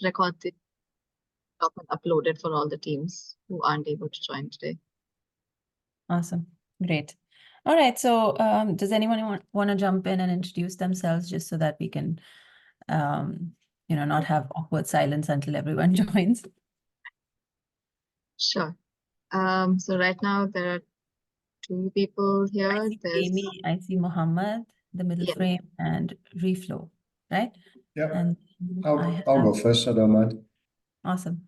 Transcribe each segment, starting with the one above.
record the talk and upload it for all the teams who aren't able to join today. Awesome. Great. All right. So does anyone want to jump in and introduce themselves just so that we can, not have awkward silence until everyone joins? Sure. So right now there are two people I here. see There's Amy, I see Muhammad, the middle Yeah. frame, and Reflow, right? Yeah, And I'll go first. I don't mind. Awesome.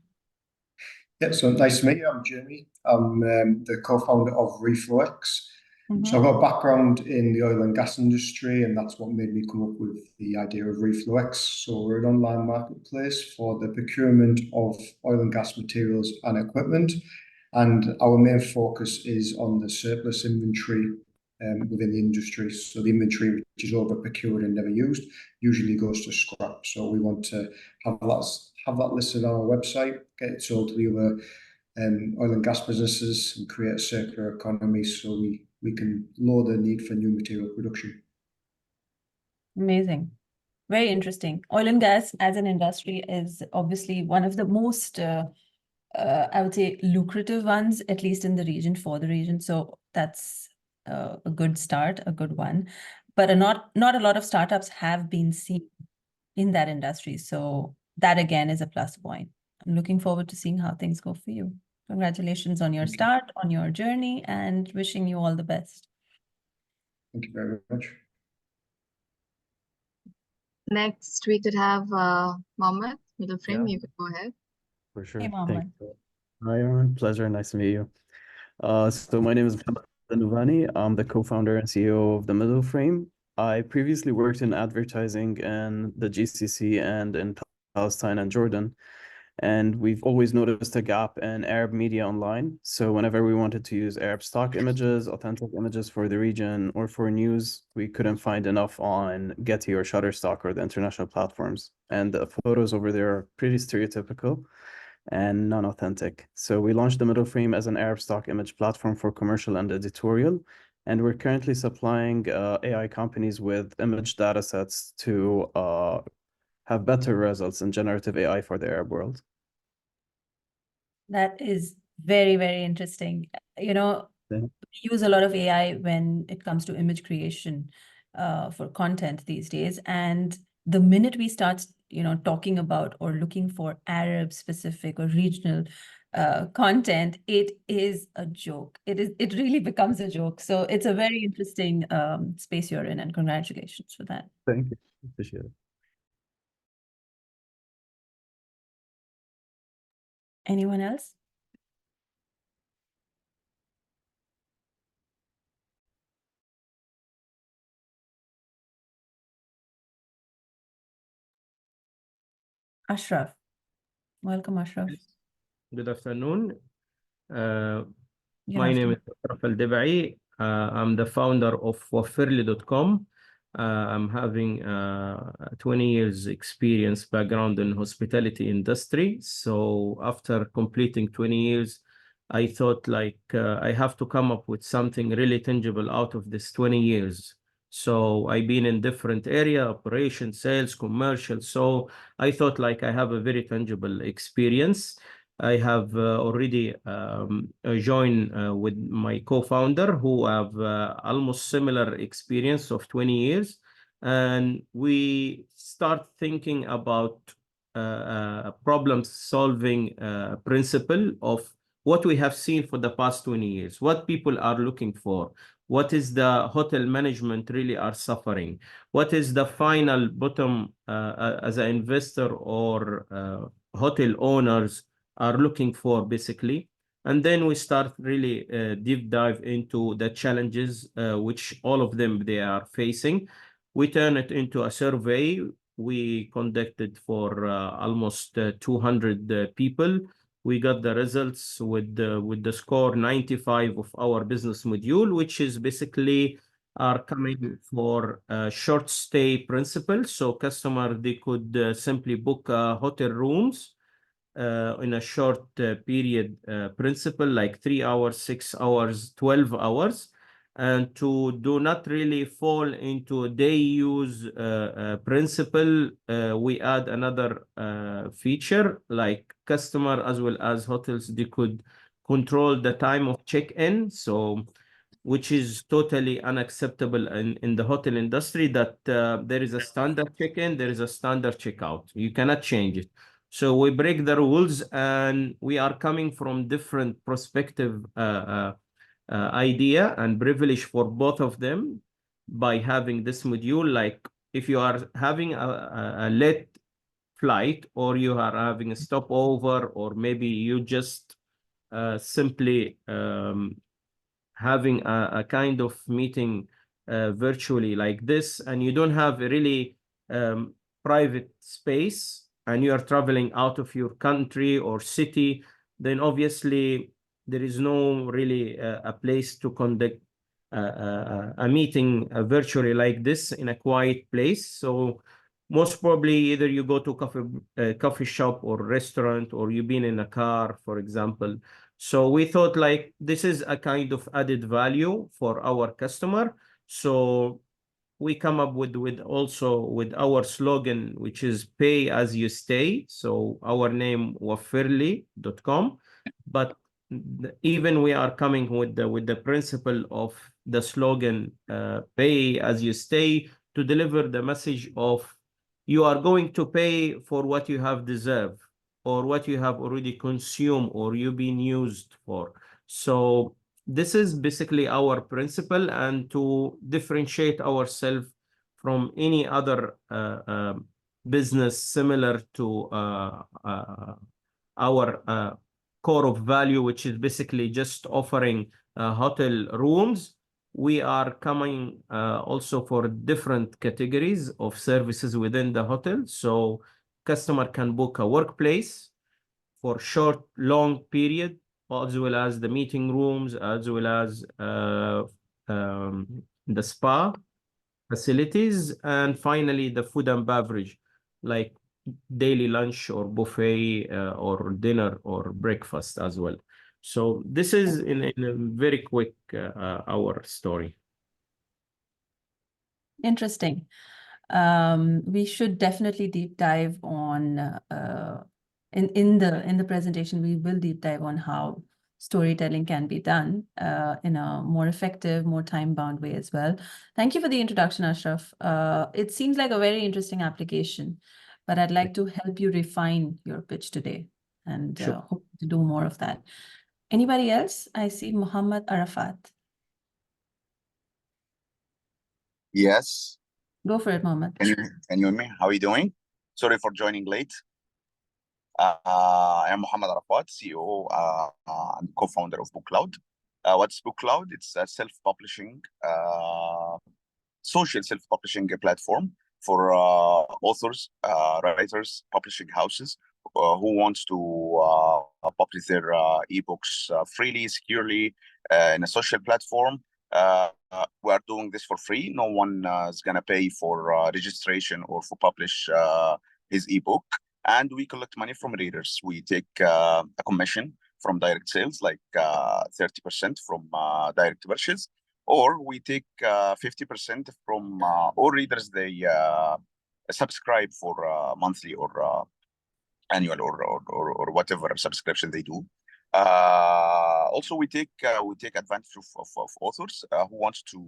Yeah, so nice to meet you. I'm Jamie. I'm the co-founder of ReflowX. Mhm. So I've got a background in the oil and gas industry, and that's what made me come up with the idea of ReflowX. So we're an online marketplace for the procurement of oil and gas materials and equipment. And our main focus is on the surplus inventory within the industry. So the inventory which is over procured and never used usually goes to scrap. So we want to have that listed on our website, get it sold to the other oil and gas businesses, and create a circular economy so we can lower the need for new material production. Amazing. Very interesting. Oil and gas as an industry is obviously one of the most, I would say, lucrative ones, at least in the region, for the region. So that's a good start, a good one. But not a lot of startups have been seen in that industry. So that again is a plus point. I'm looking forward to seeing how things go for you. Congratulations on your start, on your journey, and wishing you all the best. Thank you very much. Next, we could have Mohammed, middle frame. Yeah. You could go ahead. For sure. Hey, Mohammed. Hi, Armin. Pleasure. Nice to meet you. So my name is Mohammed Nuvani. I'm the co-founder and CEO of The Middle Frame. I previously worked in advertising in the GCC and in Palestine and Jordan. And we've always noticed a gap in Arab media online. So whenever we wanted to use Arab stock images, authentic images for the region or for news, we couldn't find enough on Getty or Shutterstock or the international platforms. And the photos over there are pretty stereotypical and non-authentic. So we launched the Middle Frame as an Arab stock image platform for commercial and editorial. And we're currently supplying AI companies with image data sets to have better results in generative AI for the Arab world. That is very, very interesting. We use a lot of AI when it comes to image creation for content these days. And the minute we start, talking about or looking for Arab specific or regional content, it is a joke. It really becomes a joke. So it's a very interesting space you're in, and congratulations for that. Thank you. Appreciate it. Anyone else? Ashraf. Welcome, Ashraf. Good afternoon. Good My name is Ashraf Al-Debai. I'm the founder of Wafirli.com. I'm having 20 years experience background in hospitality industry. So after completing 20 years, I thought I have to come up with something really tangible out of this 20 years. So I've been in different area, operations, sales, commercial. So I thought I have a very tangible experience. I have already joined with my co-founder who have almost similar experience of 20 years. And we start thinking about problem solving principle of what we have seen for the past 20 years, what people are looking for, what is the hotel management really are suffering, what is the final bottom as an investor or hotel owners are looking for basically. And then we start really deep dive into the challenges which all of them they are facing. We turn it into a survey. We conducted for almost 200 people. We got the results with the score 95 of our business module, which is basically are coming for a short stay principle. So customer, they could simply book hotel rooms in a short period principle, like 3 hours, 6 hours, 12 hours. and to do not really fall into day use principle, we add another feature like customer as well as hotels, they could control the time of check-in. So which is totally unacceptable in the hotel industry, that there is a standard check-in, there is a standard checkout. You cannot change it. So we break the rules, and we are coming from different perspective idea and privilege for both of them by having this module. Like if you are having a late flight, or you are having a stopover, or maybe you just simply having a kind of meeting virtually like this, and you don't have a really private space, and you are traveling out of your country or city, then obviously there is no really a place to conduct a meeting virtually like this in a quiet place. So most probably either you go to coffee shop or restaurant, or you've been in a car, for example. So we thought like this is a kind of added value for our customer. So we come up with our slogan, which is pay as you stay. So our name wafirli.com, but even we are coming with the principle of the slogan pay as you stay, to deliver the message of you are going to pay for what you have deserved, or what you have already consumed, or you've been used for. So this is basically our principle, and to differentiate ourselves from any other business similar to our core of value, which is basically just offering hotel rooms. We are coming also for different categories of services within the hotel. So customer can book a workplace for short, long period, as well as the meeting rooms, as well as the spa facilities, and finally the food and beverage, like daily lunch or buffet or dinner or breakfast as well. So this is in a very quick our story. Interesting. We should definitely deep dive on in the presentation. We will deep dive on how storytelling can be done in a more effective, more time-bound way as well. Thank you for the introduction, Ashraf. It seems like a very interesting application, but I'd like to help you refine your pitch today, and Sure. hope to do more of that. Anybody else? I see Muhammad Arafat. Yes. Go for it, Mohammed. Can you hear me? How are you doing? Sorry for joining late. I am Mohammed Arafat, CEO and co-founder of Book Cloud. What's Book Cloud? It's a self-publishing, social self-publishing platform for authors, writers, publishing houses who wants to publish their ebooks freely, securely in a social platform. We are doing this for free. No one is going to pay for registration or for publish his ebook. And we collect money from readers. We take a commission from direct sales, like 30% from direct purchase, or we take 50% from all readers. They subscribe for monthly or annual or whatever subscription they do. Also, we take advantage of authors who wants to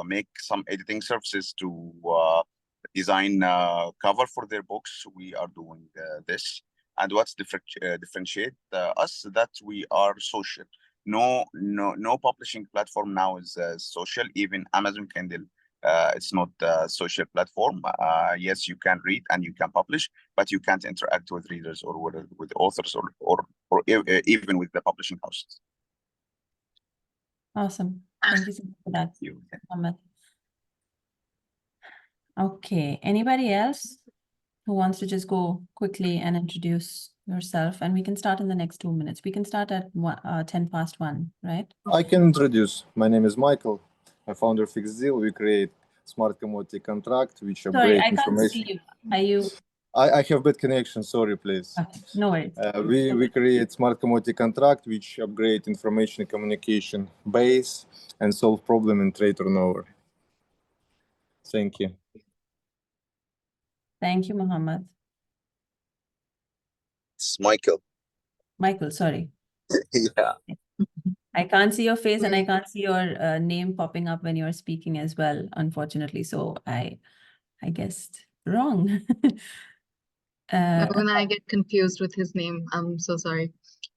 make some editing services to design cover for their books. We are doing this. And what's differentiate us, that we are social. No publishing platform now is social. Even Amazon Kindle, it's not a social platform. Yes, you can read and you can publish, but you can't interact with readers or with authors or even with the publishing houses. Awesome. Thank you so much for that, Mohammed. Okay, anybody else who wants to just go quickly and introduce yourself? And we can start in the next 2 minutes. We can start at 1:10, right? I can introduce. My name is Michael. I'm founder of FixedDeal. We create smart commodity contract which upgrade Sorry, I can't information. see you. Are you? I have bad connection. Sorry, please. Okay, no worries. We create smart commodity contract which upgrade information communication base and solve problem in trade turnover. Thank you. Thank you, Mohammed. It's Michael. Michael, sorry. Yeah. I can't see your face and I can't see your name popping up when you're speaking as well, unfortunately. So I guessed wrong. When I get confused with his name, I'm so sorry.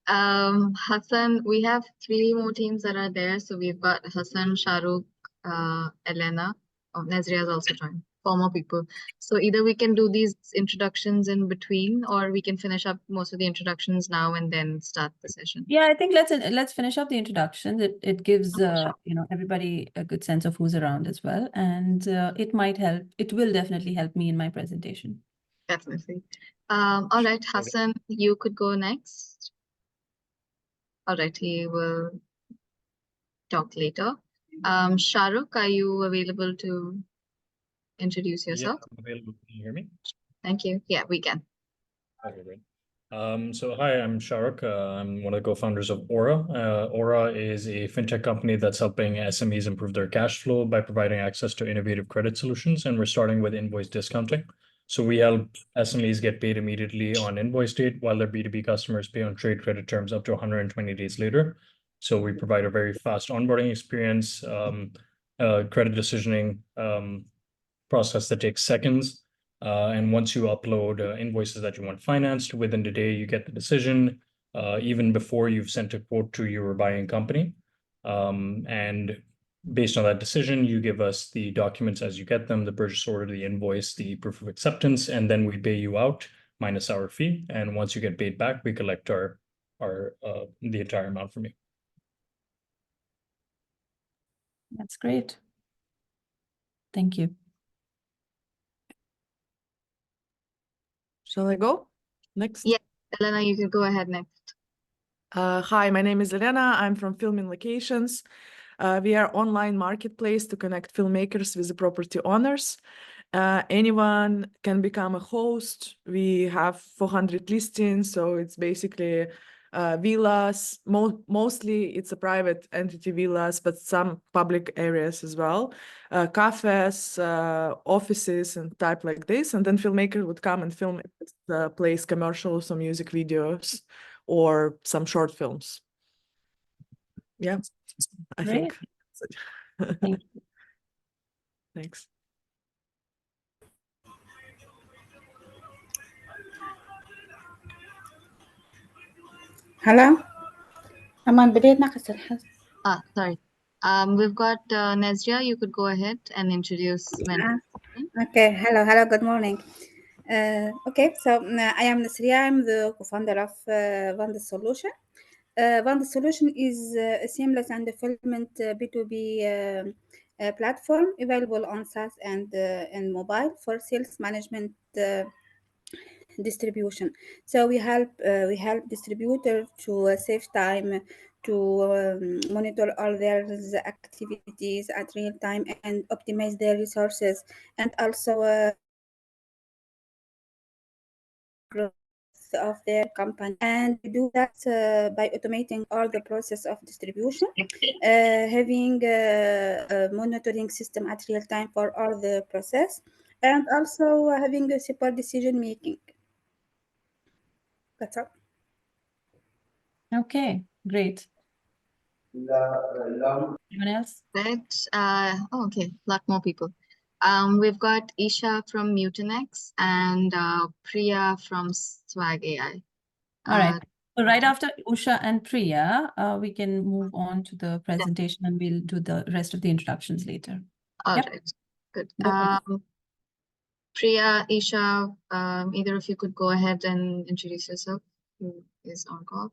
Hassan, we have 3 more teams that are there. So we've got Hassan, Shahrukh, Elena. Oh, Nazria has also joined. 4 more people. So either we can do these introductions in between, or we can finish up most of the introductions now and then start the session. Yeah, I think let's finish up the introductions. It gives everybody a good sense of who's around as well, and it might help. It will definitely help me in my presentation. Definitely. All right, Hassan, you could go next. All right, he will talk later. Shahrukh, are you available to introduce yourself? Yeah, I'm available. Can you hear me? Thank you. Yeah, we can. Okay, great. So hi, I'm Shahrukh. I'm one of the co-founders of Aura. Aura is a fintech company that's helping SMEs improve their cash flow by providing access to innovative credit solutions. And we're starting with invoice discounting. So we help SMEs get paid immediately on invoice date, while their B2B customers pay on trade credit terms up to 120 days later. So we provide a very fast onboarding experience, credit decisioning process that takes seconds. And once you upload invoices that you want financed, within the day, you get the decision, even before you've sent a quote to your buying company. And based on that decision, you give us the documents as you get them, the purchase order, the invoice, the proof of acceptance, and then we pay you out minus our fee. And once you get paid back, we collect the entire amount from you. That's great. Thank you. Shall I go next? Yeah, Elena, you can go ahead next. Hi, my name is Elena. I'm from Filming Locations. We are online marketplace to connect filmmakers with the property owners. Anyone can become a host. We have 400 listings, so it's basically villas. Mostly it's a private entity villas, but some public areas as well. Cafes, offices, and type like this. And then filmmakers would come and film place commercials or music videos or some short films. Yeah, I think. Thank you. Thanks. Hello. أمان بديت ناقص الحظ. Sorry. We've got Nazria. You could go ahead and introduce Mentor. Okay. Hello. Good morning. Okay. So I am Nasria. I'm the co-founder of Vanda Solution. Vanda Solution is a seamless and fulfillment B2B platform available on SaaS and mobile for sales management distribution. So we help distributors to save time, to monitor all their activities at real time and optimize their resources, and also growth of their company. And we do that by automating all the process of distribution, having a monitoring system at real time for all the process, and also having a super decision making. That's all. Okay, great. Anyone else? Right. Okay, a lot more people. We've got Isha from Mutinex and Priya from Swag AI. All right. So right after Usha and Priya, we can move on to the presentation and we'll do the rest of the introductions later. All Yep. right, good. Go ahead. Priya, Isha, either of you could go ahead and introduce yourself. Who is on call?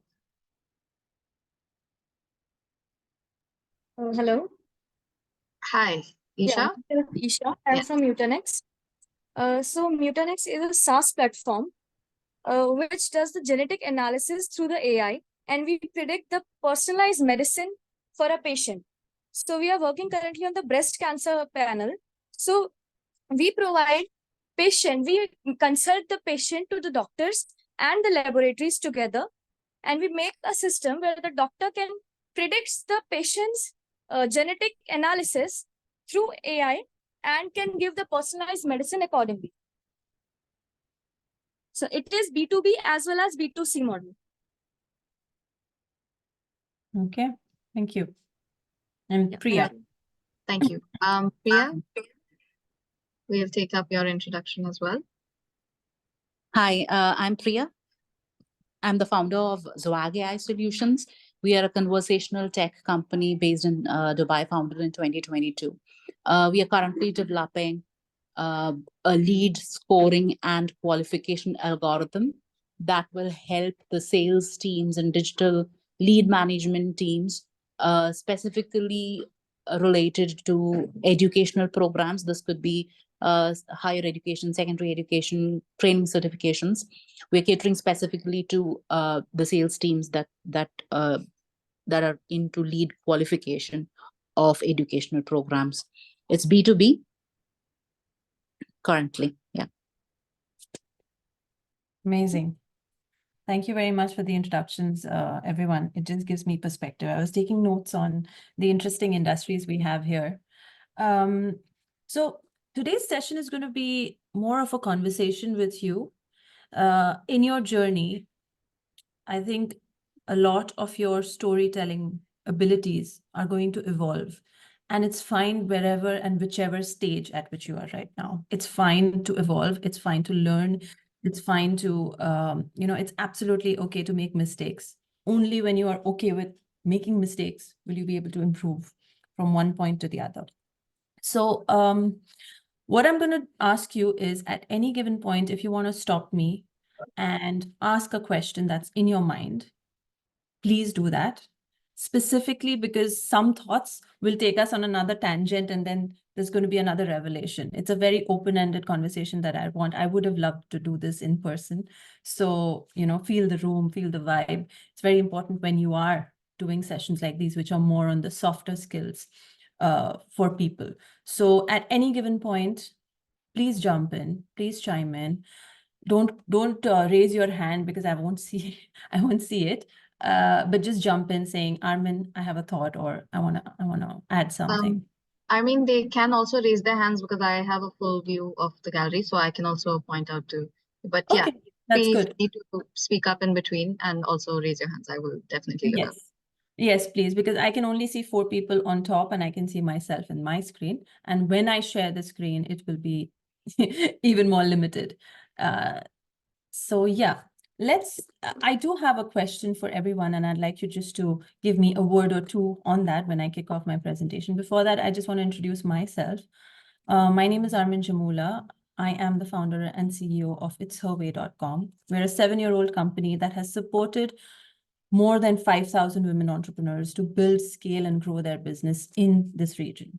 Hello. Hi, Isha. Yeah, Isha. I'm from Mutinex. So Mutinex is a SaaS platform which does the genetic analysis through the AI, and we predict the personalized medicine for a patient. So we are working currently on the breast cancer panel. So we provide patient, we consult the patient to the doctors and the laboratories together, and we make a system where the doctor can predict the patient's genetic analysis through AI and can give the personalized medicine accordingly. So it is B2B as well as B2C model. Okay, thank you. And Yeah, Priya. Thank you. Priya, we'll take up your introduction as well. Hi, I'm Priya. I'm the founder of Zoag AI Solutions. We are a conversational tech company based in Dubai, founded in 2022. We are currently developing a lead scoring and qualification algorithm that will help the sales teams and digital lead management teams, specifically related to educational programs. This could be higher education, secondary education, training certifications. We're catering specifically to the sales teams that are into lead qualification of educational programs. It's B2B currently. Yeah. Amazing. Thank you very much for the introductions, everyone. It just gives me perspective. I was taking notes on the interesting industries we have here. So today's session is going to be more of a conversation with you. In your journey, I think a lot of your storytelling abilities are going to evolve. And it's fine wherever and whichever stage at which you are right now. It's fine to evolve. It's fine to learn. It's fine to, it's absolutely okay to make mistakes. Only when you are okay with making mistakes will you be able to improve from one point to the other. So what I'm going to ask you is, at any given point, if you want to stop me and ask a question that's in your mind, please do that. Specifically because some thoughts will take us on another tangent and then there's going to be another revelation. It's a very open-ended conversation that I want. I would have loved to do this in person. So, feel the room, feel the vibe. It's very important when you are doing sessions like these, which are more on the softer skills for people. So at any given point, please jump in, please chime in. Don't raise your hand because I won't see it. But just jump in saying, Armin, I have a thought, or I wanna add something. I mean, they can also raise their hands because I have a full view of the gallery, so I can also point out to. But yeah, Okay, that's please good. need to speak up in between and also raise your hands. I will definitely look up. Yes, please, because I can only see 4 people on top and I can see myself in my screen. And when I share the screen, it will be even more limited. So yeah, I do have a question for everyone, and I'd like you just to give me a word or two on that when I kick off my presentation. Before that, I just want to introduce myself. My name is Armin Jamula. I am the founder and CEO of itsherway.com. We're a 7-year-old company that has supported more than 5,000 women entrepreneurs to build, scale, and grow their business in this region.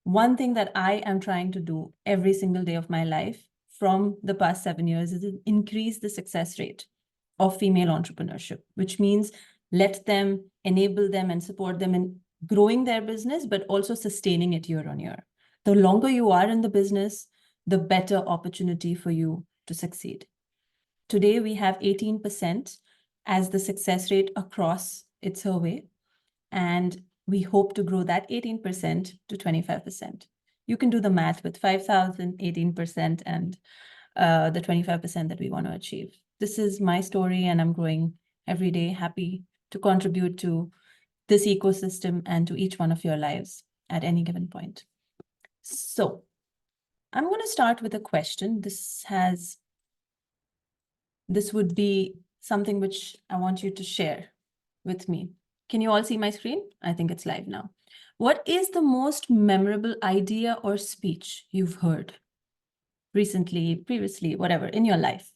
One thing that I am trying to do every single day of my life from the past 7 years is increase the success rate of female entrepreneurship, which means let them, enable them, and support them in growing their business, but also sustaining it year on year. The longer you are in the business, the better opportunity for you to succeed. Today, we have 18% as the success rate across It's Her Way, and we hope to grow that 18% to 25%. You can do the math with 5,000, 18%, and the 25% that we want to achieve. This is my story, and I'm growing every day, happy to contribute to this ecosystem and to each one of your lives at any given point. So I'm going to start with a question. This would be something which I want you to share with me. Can you all see my screen? I think it's live now. What is the most memorable idea or speech you've heard recently, previously, whatever, in your life?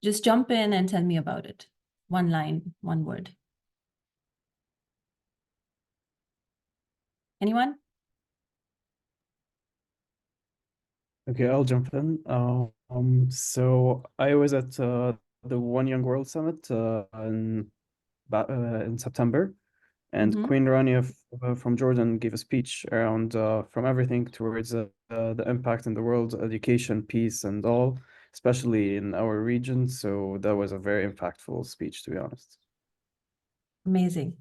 Just jump in and tell me about it. One line, one word. Anyone? Okay, I'll jump in. So I was at the One Young World Summit in September, And Mhm. Queen Rania from Jordan gave a speech around from everything towards the impact in the world, education, peace, and all, especially in our region. So that was a very impactful speech, to be honest. Amazing.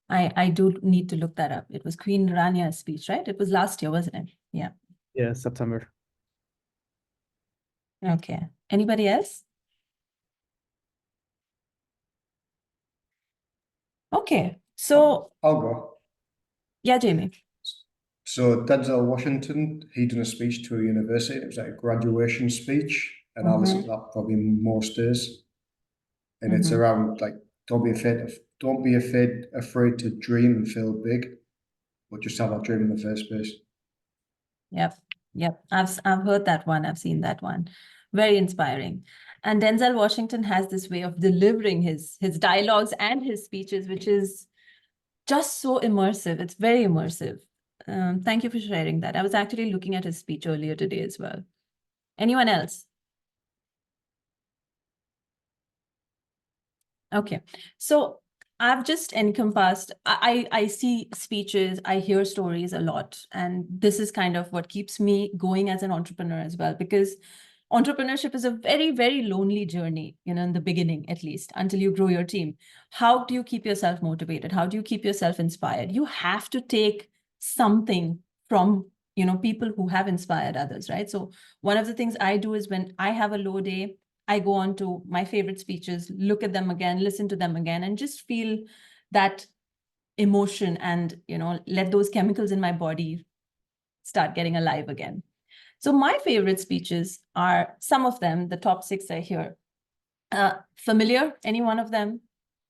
I do need to look that up. It was Queen Rania's speech, right? It was last year, wasn't it? Yeah. Yeah, September. Okay. Anybody else? Okay. So I'll go. yeah, Jamie. So Denzel Washington, he done a speech to a university. It was like a graduation speech, and I listen to that probably most days. And it's around like don't be afraid to dream and feel big, but just have that dream in the first place. Yep. Yep. I've heard that one. I've seen that one. Very inspiring. And Denzel Washington has this way of delivering his dialogues and his speeches, which is just so immersive. It's very immersive. Thank you for sharing that. I was actually looking at his speech earlier today as well. Anyone else? Okay. So I've just encompassed, I see speeches, I hear stories a lot. And this is kind of what keeps me going as an entrepreneur as well, because entrepreneurship is a very, very lonely journey, you know, in the beginning, at least, until you grow your team. How do you keep yourself motivated? How do you keep yourself inspired? You have to take something from, you know, people who have inspired others, right? So one of the things I do is when I have a low day, I go on to my favorite speeches, look at them again, listen to them again, and just feel that emotion and, you know, let those chemicals in my body start getting alive again. So my favorite speeches are some of them, the top 6 are here. Familiar? Any one of them?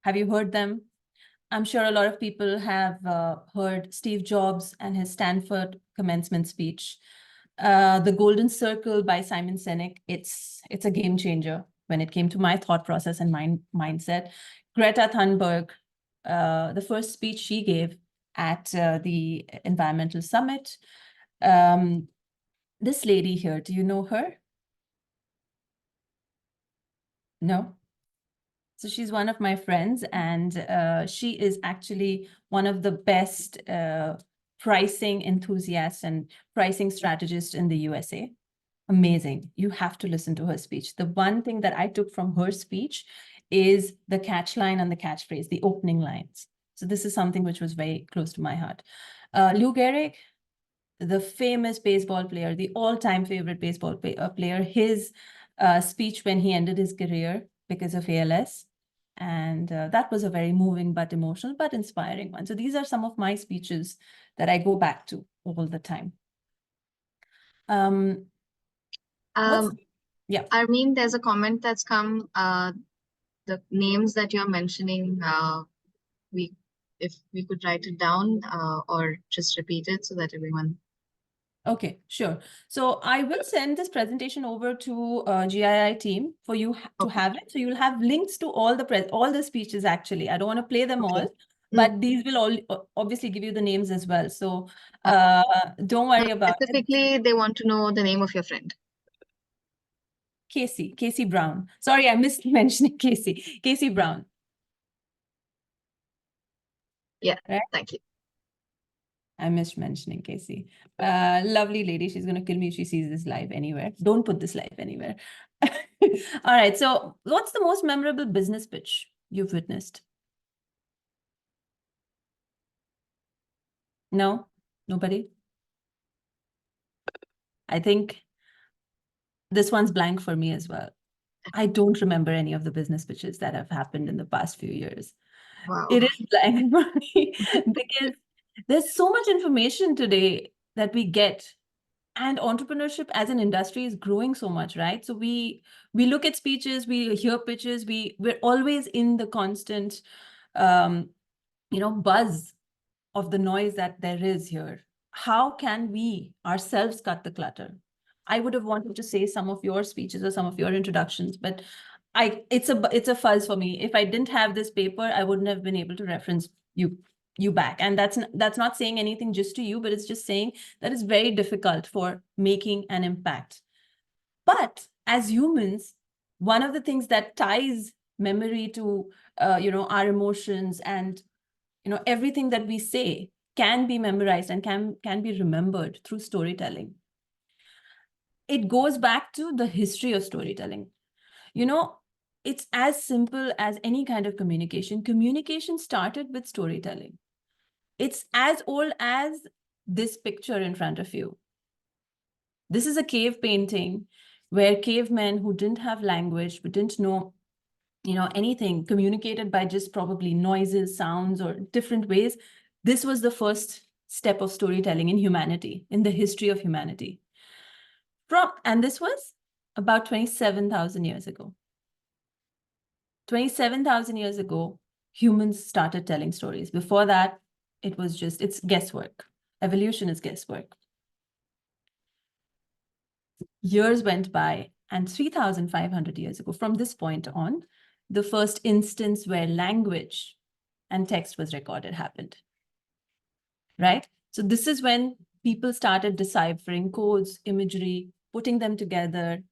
Have you heard them? I'm sure a lot of people have heard Steve Jobs and his Stanford commencement speech. The Golden Circle by Simon Sinek, it's a game changer when it came to my thought process and mindset. Greta Thunberg, the first speech she gave at the Environmental Summit. This lady here, do you know her? No? So she's one of my friends, and she is actually one of the best pricing enthusiasts and pricing strategists in the USA. Amazing. You have to listen to her speech. The one thing that I took from her speech is the catch line and the catchphrase, the opening lines. So this is something which was very close to my heart. Lou Gehrig, the famous baseball player, the all-time favorite baseball player, his speech when he ended his career because of ALS. And that was a very moving but emotional but inspiring one. So these are some of my speeches that I go back to all the time. Yeah. Armin, there's a comment that's come. The names that you're mentioning, if we could write it down or just repeat it so that everyone. Okay, sure. So I will send this presentation over to GII team for you to have it. So you'll have links to all the speeches actually. I don't want to play them all, but these will all obviously give you the names as well. So don't worry about it. Specifically, they want to know the name of your friend. Casey Brown. Sorry, I missed mentioning Casey Brown. Yeah, right? Thank you. I missed mentioning Casey. Lovely lady. She's going to kill me if she sees this live anywhere. Don't put this live anywhere. All right. So what's the most memorable business pitch you've witnessed? No? Nobody? I think this one's blank for me as well. I don't remember any of the business pitches that have happened in the past few years. Wow. It is blank for me because there's so much information today that we get, and entrepreneurship as an industry is growing so much, right? So we look at speeches, we hear pitches, we're always in the constant, buzz of the noise that there is here. How can we ourselves cut the clutter? I would have wanted to say some of your speeches or some of your introductions, but it's a fuzz for me. If I didn't have this paper, I wouldn't have been able to reference you back. And that's not saying anything just to you, but it's just saying that it's very difficult for making an impact. But as humans, one of the things that ties memory to our emotions and everything that we say can be memorized and can be remembered through storytelling. It goes back to the history of storytelling. It's as simple as any kind of communication. Communication started with storytelling. It's as old as this picture in front of you. This is a cave painting where cavemen who didn't have language, but didn't know, anything, communicated by just probably noises, sounds, or different ways. This was the first step of storytelling in humanity, in the history of humanity. And this was about 27,000 years ago. 27,000 years ago, humans started telling stories. Before that, it's guesswork. Evolution is guesswork. Years went by, and 3,500 years ago, from this point on, the first instance where language and text was recorded happened, right? So this is when people started deciphering codes, imagery, putting them together,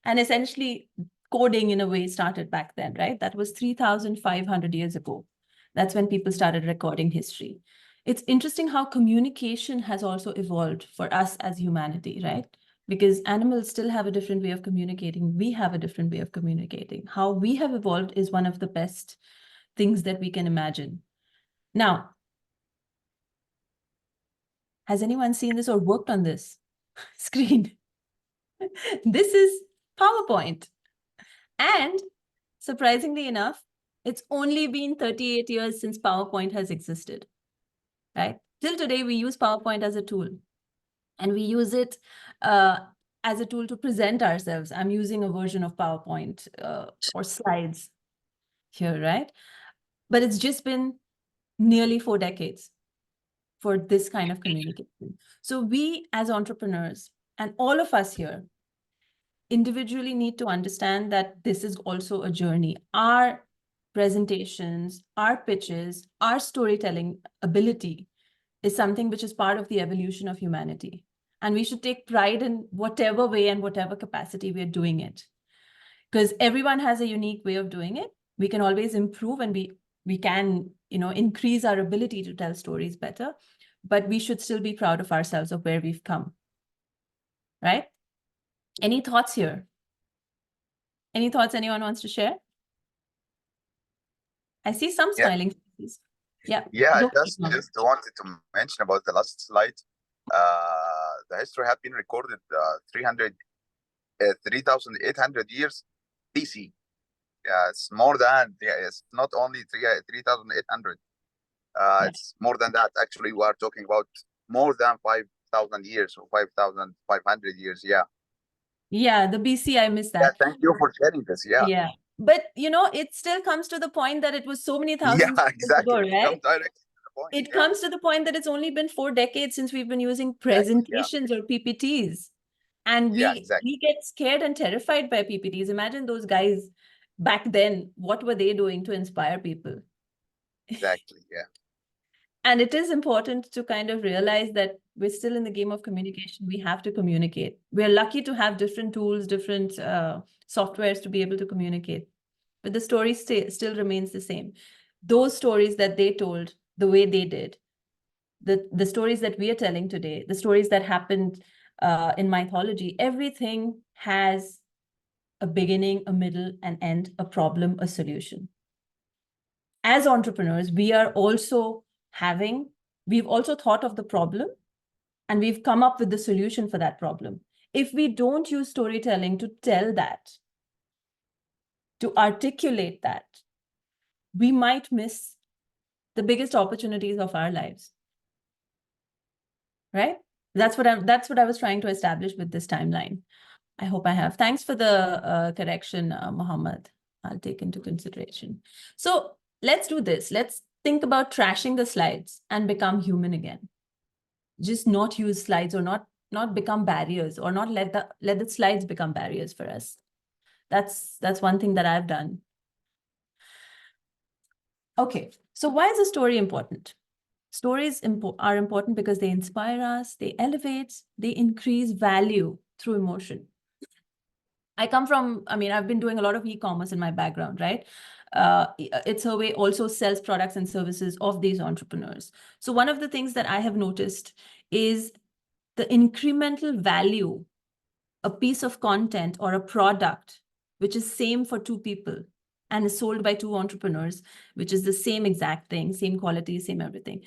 and essentially coding in a way started back then, right? That was 3,500 years ago. That's when people started recording history. It's interesting how communication has also evolved for us as humanity, right? Because animals still have a different way of communicating. We have a different way of communicating. How we have evolved is one of the best things that we can imagine. Now, has anyone seen this or worked on this screen? This is PowerPoint. And surprisingly enough, it's only been 38 years since PowerPoint has existed, right? Till today, we use PowerPoint as a tool. And we use it as a tool to present ourselves. I'm using a version of PowerPoint or slides here, right? But it's just been nearly 4 decades for this kind of communication. So we as entrepreneurs, and all of us here, individually need to understand that this is also a journey. Our presentations, our pitches, our storytelling ability is something which is part of the evolution of humanity. And we should take pride in whatever way and whatever capacity we're doing it. Because everyone has a unique way of doing it. We can always improve, and we can, increase our ability to tell stories better. But we should still be proud of ourselves, of where we've come. Right? Any thoughts here? Any thoughts anyone wants to share? I see some smiling faces. Yeah. Yeah, I Go just ahead, Mohammed. wanted to mention about the last slide. The history have been recorded 3,800 years BC. Yeah, it's more than, it's not only 3,800. It's more than that. Actually, we are talking about more than 5,000 years or 5,500 years. Yeah. Yeah, the BC, I missed Yeah, that. thank you for sharing this. Yeah. Yeah. But, it still comes to the point that it was so many thousands Yeah, of years ago, exactly. right? Come directly to the point. It Yeah, comes to the point that it's only been 4 decades since we've been using exactly. Yeah. presentations or PPTs. And Yeah, we exactly. get scared and terrified by PPTs. Imagine those guys back then, what were they doing to inspire people? Exactly. Yeah. And it is important to kind of realize that we're still in the game of communication. We have to communicate. We're lucky to have different tools, different softwares to be able to communicate. But the story still remains the same. Those stories that they told, the way they did, the stories that we are telling today, the stories that happened in mythology, everything has a beginning, a middle, an end, a problem, a solution. As entrepreneurs, we've also thought of the problem, and we've come up with the solution for that problem. If we don't use storytelling to tell that, to articulate that, we might miss the biggest opportunities of our lives. Right? That's what I was trying to establish with this timeline. I hope I have. Thanks for the correction, Mohammed. I'll take into consideration. So let's do this. Let's think about trashing the slides and become human again. Just not use slides, or not become barriers, or not let the slides become barriers for us. That's one thing that I've done. Okay, so why is a story important? Stories are important because they inspire us, they elevate, they increase value through emotion. I've been doing a lot of e-commerce in my background, right? It's a way also sells products and services of these entrepreneurs. So one of the things that I have noticed is the incremental value, a piece of content or a product, which is same for two people and is sold by two entrepreneurs, which is the same exact thing, same quality, same everything.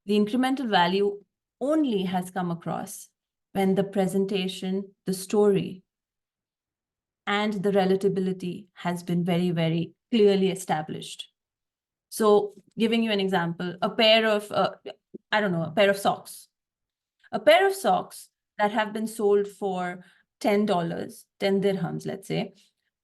The incremental value only has come across when the presentation, the story, and the relatability has been very, very clearly established. So giving you an example, a pair of, a pair of socks. A pair of socks that have been sold for $10, 10 dirhams, let's say,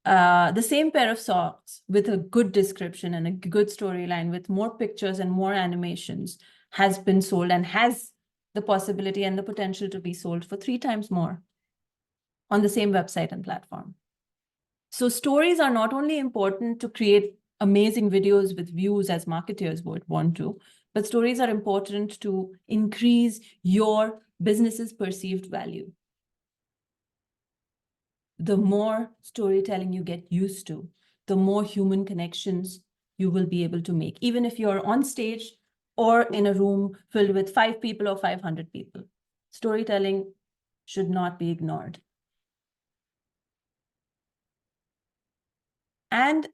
the same pair of socks with a good description and a good storyline with more pictures and more animations has been sold and has the possibility and the potential to be sold for 3 times more on the same website and platform. So stories are not only important to create amazing videos with views as marketers would want to, but stories are important to increase your business's perceived value. The more storytelling you get used to, the more human connections you will be able to make, even if you're on stage or in a room filled with 5 people or 500 people. Storytelling should not be ignored. And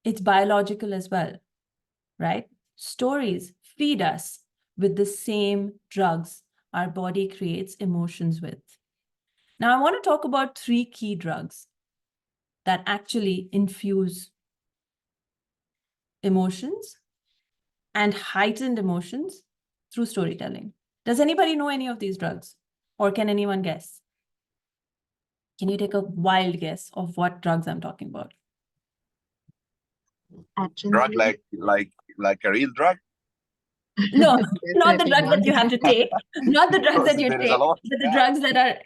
it's biological as well, right? Stories feed us with the same drugs our body creates emotions with. Now, I want to talk about 3 key drugs that actually infuse emotions and heightened emotions through storytelling. Does anybody know any of these drugs? Or can anyone guess? Can you take a wild guess of what drugs I'm talking about? Drug like a real drug? No, not the Definitely drug not. that you have to take, not the drugs that you There is a take, lot, but the yeah. drugs that are,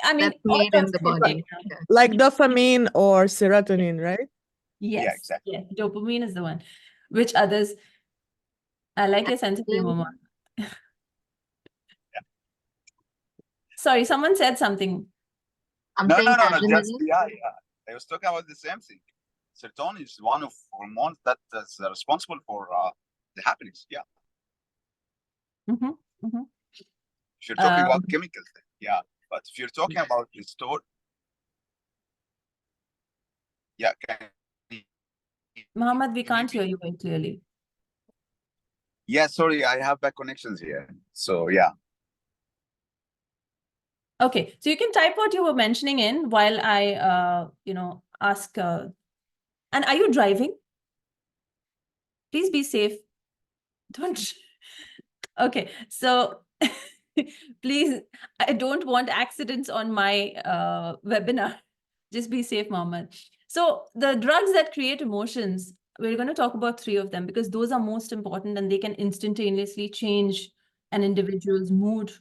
I mean, That's all made in drugs the can body. take. Yeah. Like dopamine or serotonin, right? Yes, Yeah, exactly. yes, dopamine is the one. Which others? I like your sense of humor, Mama. Sorry, someone said something. I'm No, saying just adrenaline. yeah. I was talking about the same thing. Serotonin is one of hormones that is responsible for the happiness. Yeah. Mhm, mhm. If you're talking about Um, chemicals, yeah. But if you're talking about the store, yeah. Muhammad, we Can you can't hear you very clearly. Yeah, sorry, I have bad connections here. So yeah. Okay, so you can type what you were mentioning in while I, ask. And are you driving? Please be safe. Don't. Okay, so please, I don't want accidents on my webinar. Just be safe, Mohammed. So the drugs that create emotions, we're going to talk about 3 of them because those are most important and they can instantaneously change an individual's mood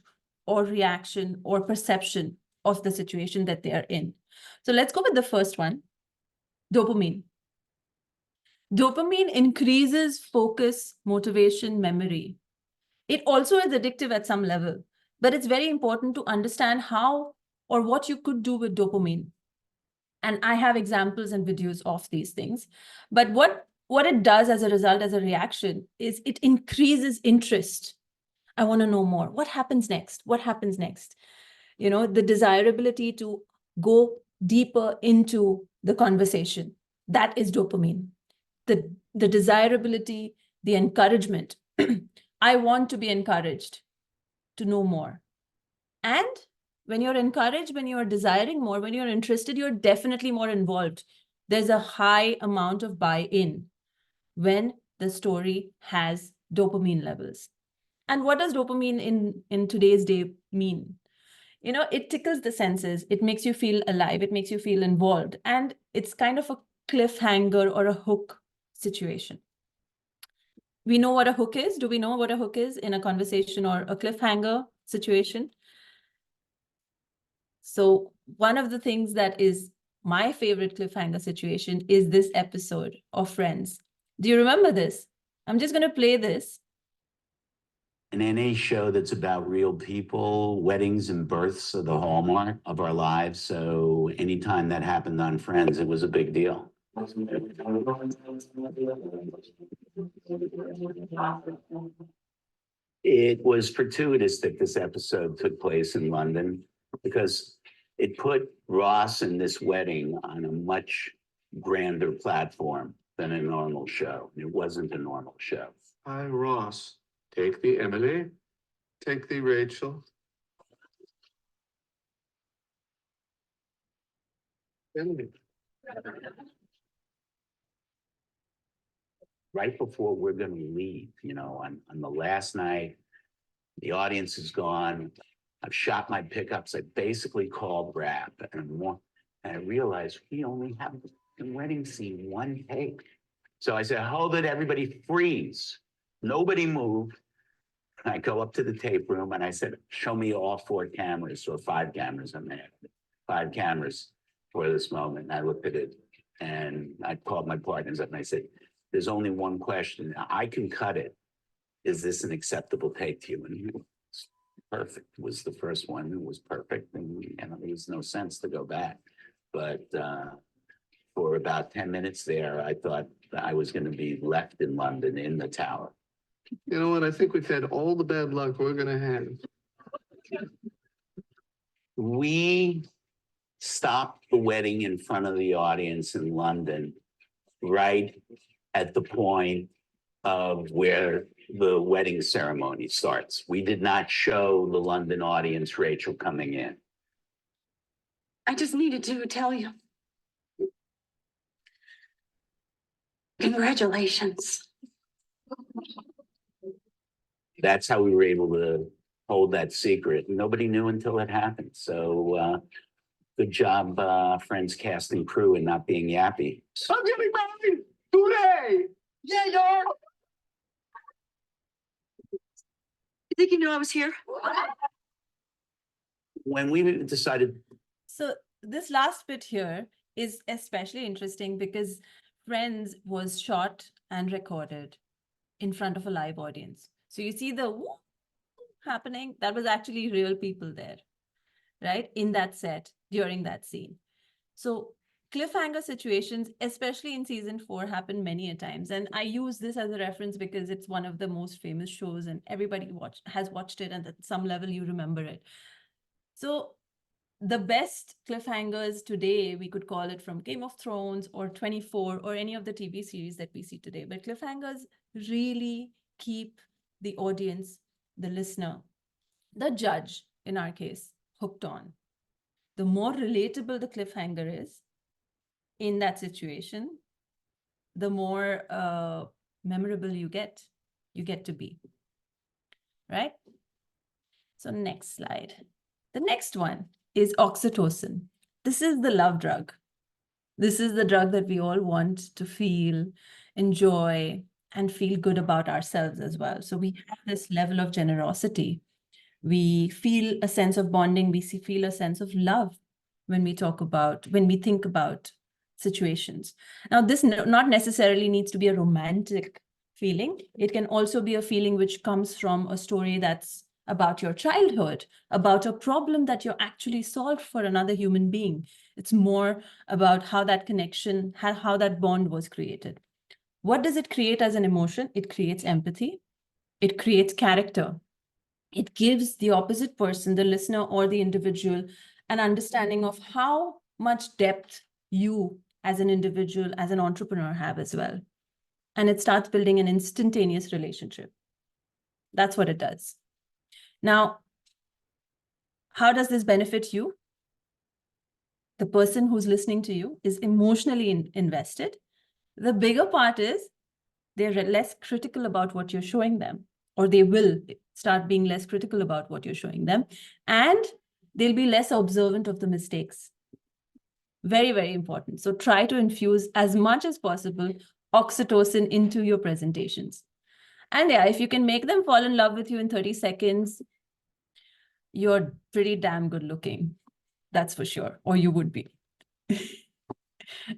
or reaction or perception of the situation that they are in. So let's go with the first one, dopamine. Dopamine increases focus, motivation, memory. It also is addictive at some level, but it's very important to understand how or what you could do with dopamine. And I have examples and videos of these things. But what it does as a result, as a reaction, is it increases interest. I want to know more. What happens next? What happens next? The desirability to go deeper into the conversation. That is dopamine. The desirability, the encouragement. I want to be encouraged to know more. And when you're encouraged, when you're desiring more, when you're interested, you're definitely more involved. There's a high amount of buy-in when the story has dopamine levels. And what does dopamine in today's day mean? It tickles the senses. It makes you feel alive. It makes you feel involved. And it's kind of a cliffhanger or a hook situation. We know what a hook is. Do we know what a hook is in a conversation or a cliffhanger situation? So one of the things that is my favorite cliffhanger situation is this episode of Friends. Do you remember this? I'm just going to play this. an NA show that's about real people. Weddings and births are the hallmark of our lives. So anytime that happened on Friends, it was a big deal. It was fortuitous that this episode took place in London because it put Ross and this wedding on a much grander platform than a normal show. It wasn't a normal show. Hi, Ross. Take the Emily. Take the Rachel. Emily. Right before we're going to leave, you know, on the last night, the audience is gone. I've shot my pickups. I basically called Rap and I realized we only have the wedding scene one take. So I said, hold it, everybody freeze. Nobody move. And I go up to the tape room and I said, show me all 4 cameras or 5 cameras. I'm there, 5 cameras for this moment. And I looked at it and I called my partners up and I said, there's only one question. I can cut it. Is this an acceptable take to you? And it was perfect. It was the first one. It was perfect. And there was no sense to go back. But for about 10 minutes there, I thought I was going to be left in London in the tower. You know what? I think we've had all the bad luck we're going to have. We stopped the wedding in front of the audience in London, right at the point of where the wedding ceremony starts. We did not show the London audience Rachel coming in. I just needed to tell you. Congratulations. That's how we were able to hold that secret. Nobody knew until it happened. So good job, Friends cast and crew, and not being yappy. I'm getting married today. Yeah, y'all. You think you knew I was here? When we decided. So this last bit here is especially interesting because Friends was shot and recorded in front of a live audience. So you see the whoop happening, that was actually real people there, right? In that set, during that scene. So cliffhanger situations, especially in season 4, happen many a times. And I use this as a reference because it's one of the most famous shows and everybody has watched it, and at some level you remember it. So the best cliffhangers today, we could call it from Game of Thrones or 24 or any of the TV series that we see today. But cliffhangers really keep the audience, the listener, the judge, in our case, hooked on. The more relatable the cliffhanger is in that situation, the more memorable you get to be, right? So next slide. The next one is oxytocin. This is the love drug. This is the drug that we all want to feel, enjoy, and feel good about ourselves as well. So we have this level of generosity. We feel a sense of bonding. We feel a sense of love when we think about situations. Now, this not necessarily needs to be a romantic feeling. It can also be a feeling which comes from a story that's about your childhood, about a problem that you actually solved for another human being. It's more about how that connection, how that bond was created. What does it create as an emotion? It creates empathy. It creates character. It gives the opposite person, the listener or the individual, an understanding of how much depth you as an individual, as an entrepreneur have as well. And it starts building an instantaneous relationship. That's what it does. Now, how does this benefit you? The person who's listening to you is emotionally invested. The bigger part is they're less critical about what you're showing them, or they will start being less critical about what you're showing them, and they'll be less observant of the mistakes. Very, very important. So try to infuse as much as possible oxytocin into your presentations. And yeah, if you can make them fall in love with you in 30 seconds, you're pretty damn good looking. That's for sure. Or you would be.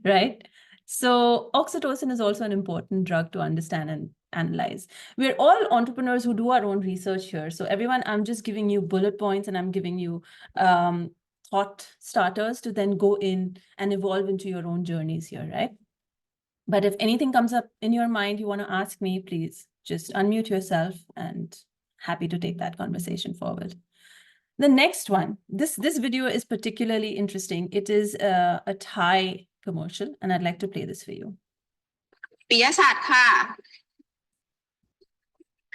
Right? So oxytocin is also an important drug to understand and analyze. We're all entrepreneurs who do our own research here. So everyone, I'm just giving you bullet points and I'm giving you thought starters to then go in and evolve into your own journeys here, right? But if anything comes up in your mind, you want to ask me, please just unmute yourself and happy to take that conversation forward. The next one, this video is particularly interesting. It is a Thai commercial, and I'd like to play this for you. ปิยศาสตร์ค่ะ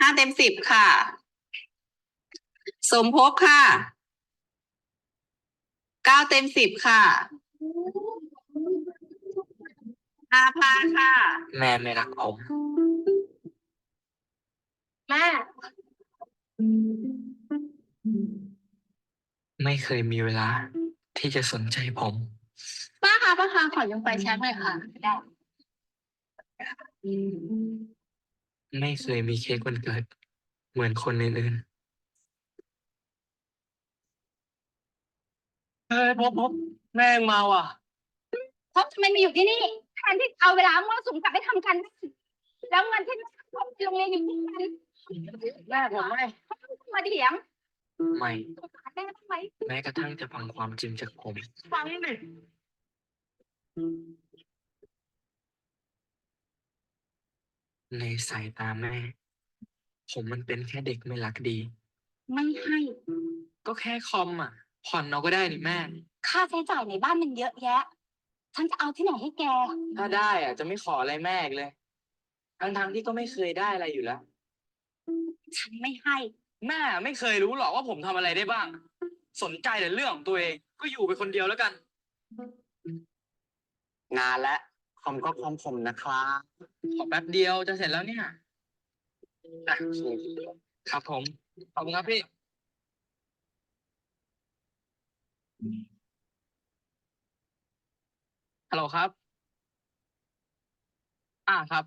5 เต็ม 10 ค่ะ สมภพค่ะ9 เต็ม 10 ค่ะ อาภาค่ะ แม่ไม่รักผม แม่ ไม่เคยมีเวลาที่จะสนใจผม ป้าคะขอยืมไฟแช็กหน่อยค่ะได้ ไม่เคยมีเค้กวันเกิดเหมือนคนอื่นๆพบแม่งเมาอ่ะ พบทำไมมาอยู่ที่นี่แทนที่เอาเวลามั่วสุมกลับไปทำกันบ้านแล้วเงินที่พบโรงเรียนอยู่ที่กัน แม่ผมไม่ มาเถียง ไม่ แม่ทำไม แม้กระทั่งจะฟังความจริงจากผม ฟังดิ ในสายตาแม่ ผมมันเป็นแค่เด็กไม่รักดี ไม่ให้ ก็แค่คอมอ่ะ ผ่อนเอาก็ได้นี่แม่ ค่าใช้จ่ายในบ้านมันเยอะแยะ ฉันจะเอาที่ไหนให้แก ถ้าได้อ่ะจะไม่ขออะไรแม่อีกเลย ทั้งที่ก็ไม่เคยได้อะไรอยู่แล้ว ฉันไม่ให้ แม่ไม่เคยรู้หรอกว่าผมทำอะไรได้บ้าง สนใจแต่เรื่องของตัวเอง ก็อยู่ไปคนเดียวแล้วกัน นานและคอมก็คอมผมนะครับ ขอแป๊บเดียวจะเสร็จแล้วเนี่ยครับผม ขอบคุณครับพี่ ฮัลโหลครับ ครับ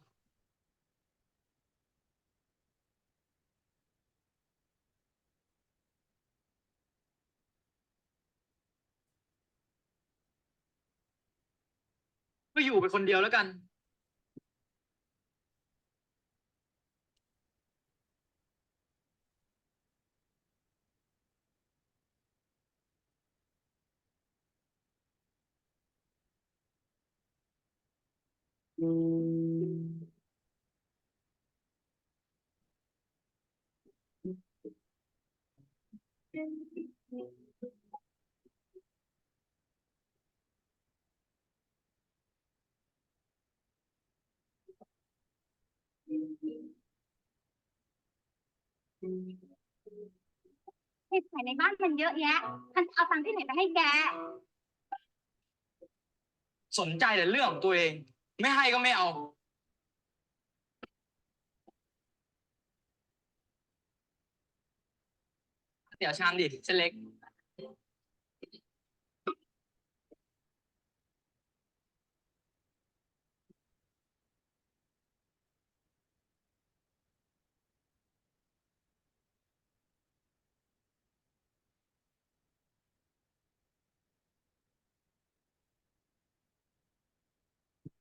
ก็อยู่ไปคนเดียวแล้วกัน เหตุผลในบ้านมันเยอะแยะ ฉันจะเอาตังค์ที่ไหนไปให้แก สนใจแต่เรื่องของตัวเอง ไม่ให้ก็ไม่เอา เดี๋ยวชามดิเส้นเล็ก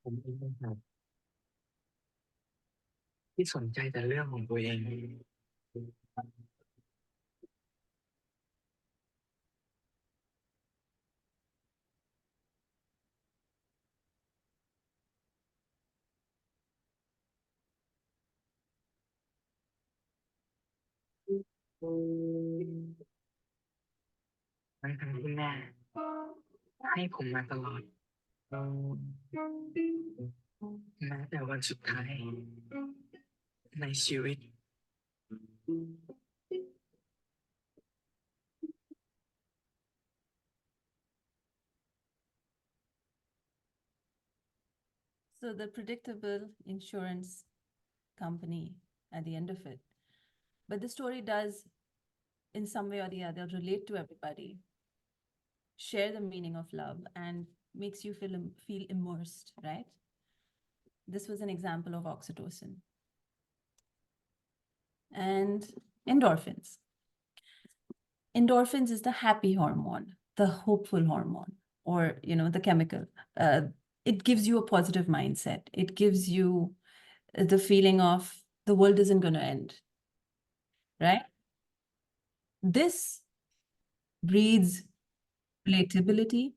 ผมเองนะครับที่สนใจแต่เรื่องของตัวเอง ทั้งที่แม่ให้ผมมาตลอด แม้แต่วันสุดท้ายในชีวิต So the predictable insurance company at the end of it. But the story does, in some way or the other, relate to everybody, share the meaning of love, and makes you feel immersed, right? This was an example of oxytocin. And endorphins. Endorphins is the happy hormone, the hopeful hormone, or the chemical. it gives you a positive mindset. It gives you the feeling of the world isn't going to end, right? This breeds relatability,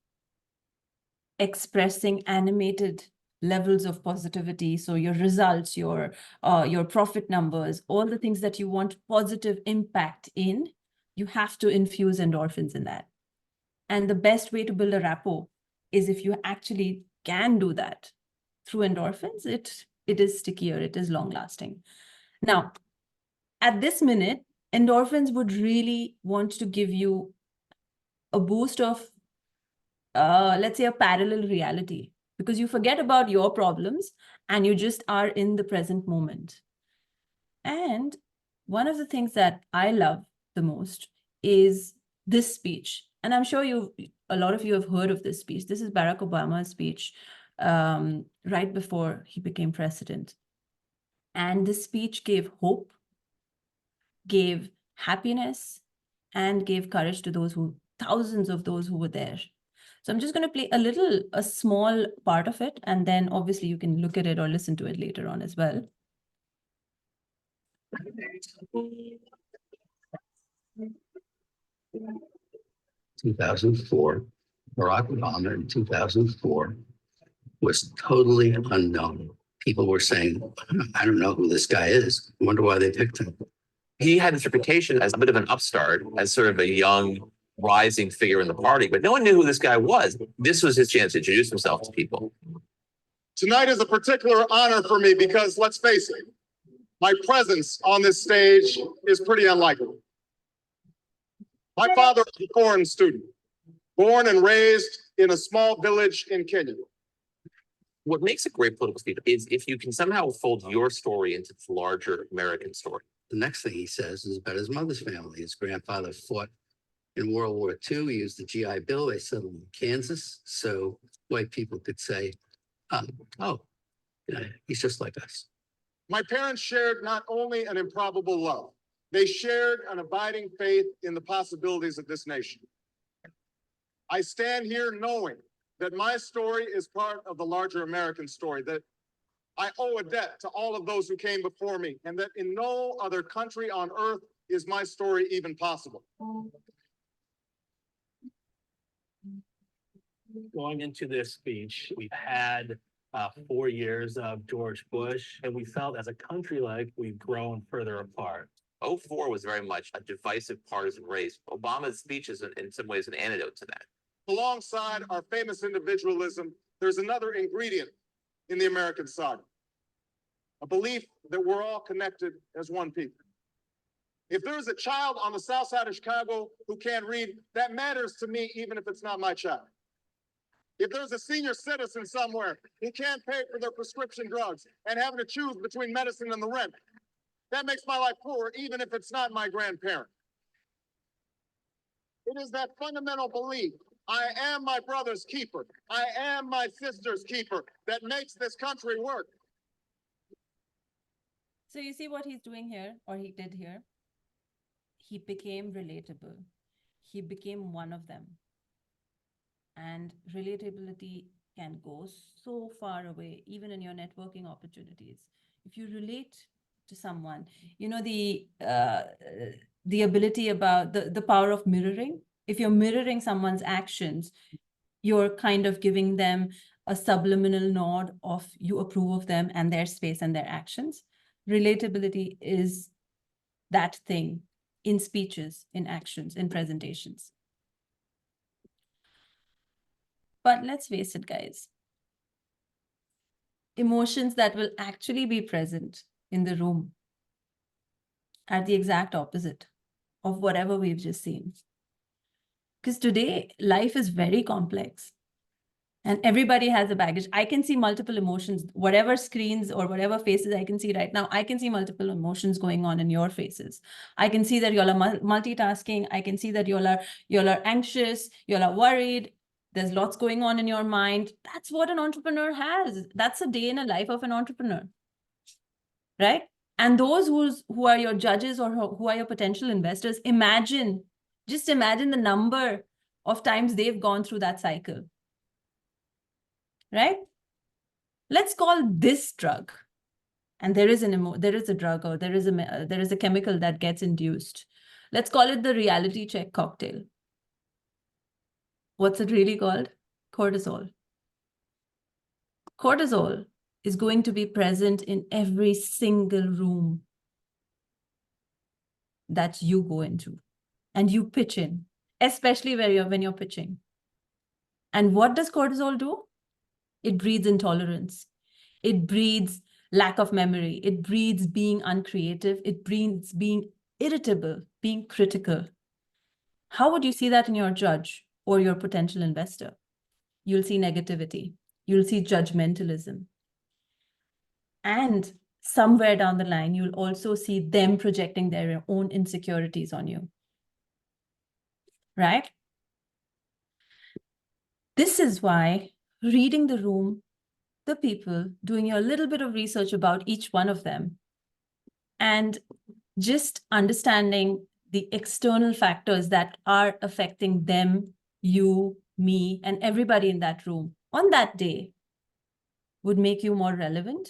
expressing animated levels of positivity. So your results, your profit numbers, all the things that you want positive impact in, you have to infuse endorphins in that. And the best way to build a rapport is if you actually can do that through endorphins. It is stickier, it is long lasting. Now, at this minute, endorphins would really want to give you a boost of, let's say, a parallel reality, because you forget about your problems and you just are in the present moment. And one of the things that I love the most is this speech. And I'm sure a lot of you have heard of this speech. This is Barack Obama's speech right before he became president. And this speech gave hope, gave happiness, and gave courage to thousands of those who were there. So I'm just going to play a small part of it, and then obviously you can look at it or listen to it later on as well. 2004, Barack Obama in 2004 was totally unknown. People were saying, I don't know who this guy is. I wonder why they picked him. He had this reputation as a bit of an upstart, as sort of a young, rising figure in the party, but no one knew who this guy was. This was his chance to introduce himself to people. Tonight is a particular honor for me because, let's face it, my presence on this stage is pretty unlikely. My father was a foreign student, born and raised in a small village in Kenya. What makes a great political speech is if you can somehow fold your story into the larger American story. The next thing he says is about his mother's family. His grandfather fought in World War II. He used the GI Bill. They settled in Kansas. So white people could say, he's just like us. My parents shared not only an improbable love, they shared an abiding faith in the possibilities of this nation. I stand here knowing that my story is part of the larger American story, that I owe a debt to all of those who came before me, and that in no other country on earth is my story even possible. Going into this speech, we've had 4 years of George Bush, and we felt as a country like we've grown further apart. 2004 was very much a divisive partisan race. Obama's speech is in some ways an antidote to that. Alongside our famous individualism, there's another ingredient in the American saga, a belief that we're all connected as one people. If there's a child on the south side of Chicago who can't read, that matters to me, even if it's not my child. If there's a senior citizen somewhere who can't pay for their prescription drugs and having to choose between medicine and the rent, that makes my life poor, even if it's not my grandparent. It is that fundamental belief, I am my brother's keeper, I am my sister's keeper, that makes this country work. So you see what he's doing here, or he did here? He became relatable. He became one of them. And relatability can go so far away, even in your networking opportunities. If you relate to someone, you know, the ability about the power of mirroring. If you're mirroring someone's actions, you're kind of giving them a subliminal nod of you approve of them and their space and their actions. Relatability is that thing in speeches, in actions, in presentations. But let's face it, guys. Emotions that will actually be present in the room are the exact opposite of whatever we've just seen. Because today, life is very complex. And everybody has a baggage. I can see multiple emotions, whatever screens or whatever faces I can see right now, I can see multiple emotions going on in your faces. I can see that y'all are multitasking. I can see that y'all are anxious, y'all are worried. There's lots going on in your mind. That's what an entrepreneur has. That's a day in a life of an entrepreneur, right? And those who are your judges or who are your potential investors, just imagine the number of times they've gone through that cycle. Right? Let's call this drug, and there is a drug, or there is a chemical that gets induced. Let's call it the reality check cocktail. What's it really called? Cortisol. Cortisol is going to be present in every single room that you go into and you pitch in, especially when you're pitching. And what does cortisol do? It breeds intolerance. It breeds lack of memory. It breeds being uncreative. It breeds being irritable, being critical. How would you see that in your judge or your potential investor? You'll see negativity. You'll see judgmentalism. And somewhere down the line, you'll also see them projecting their own insecurities on you. Right? This is why reading the room, the people, doing a little bit of research about each one of them, and just understanding the external factors that are affecting them, you, me, and everybody in that room on that day would make you more relevant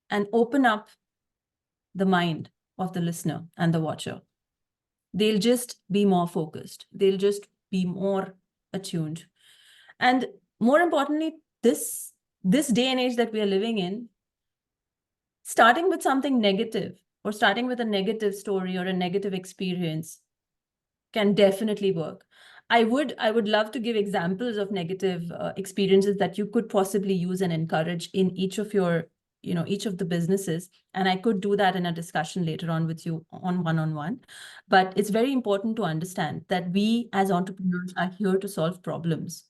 and open up the mind of the listener and the watcher. They'll just be more focused. They'll just be more attuned. And more importantly, this day and age that we are living in, starting with something negative or starting with a negative story or a negative experience can definitely work. I would love to give examples of negative experiences that you could possibly use and encourage in each of your, each of the businesses. And I could do that in a discussion later on with you on one-on-one. But it's very important to understand that we as entrepreneurs are here to solve problems.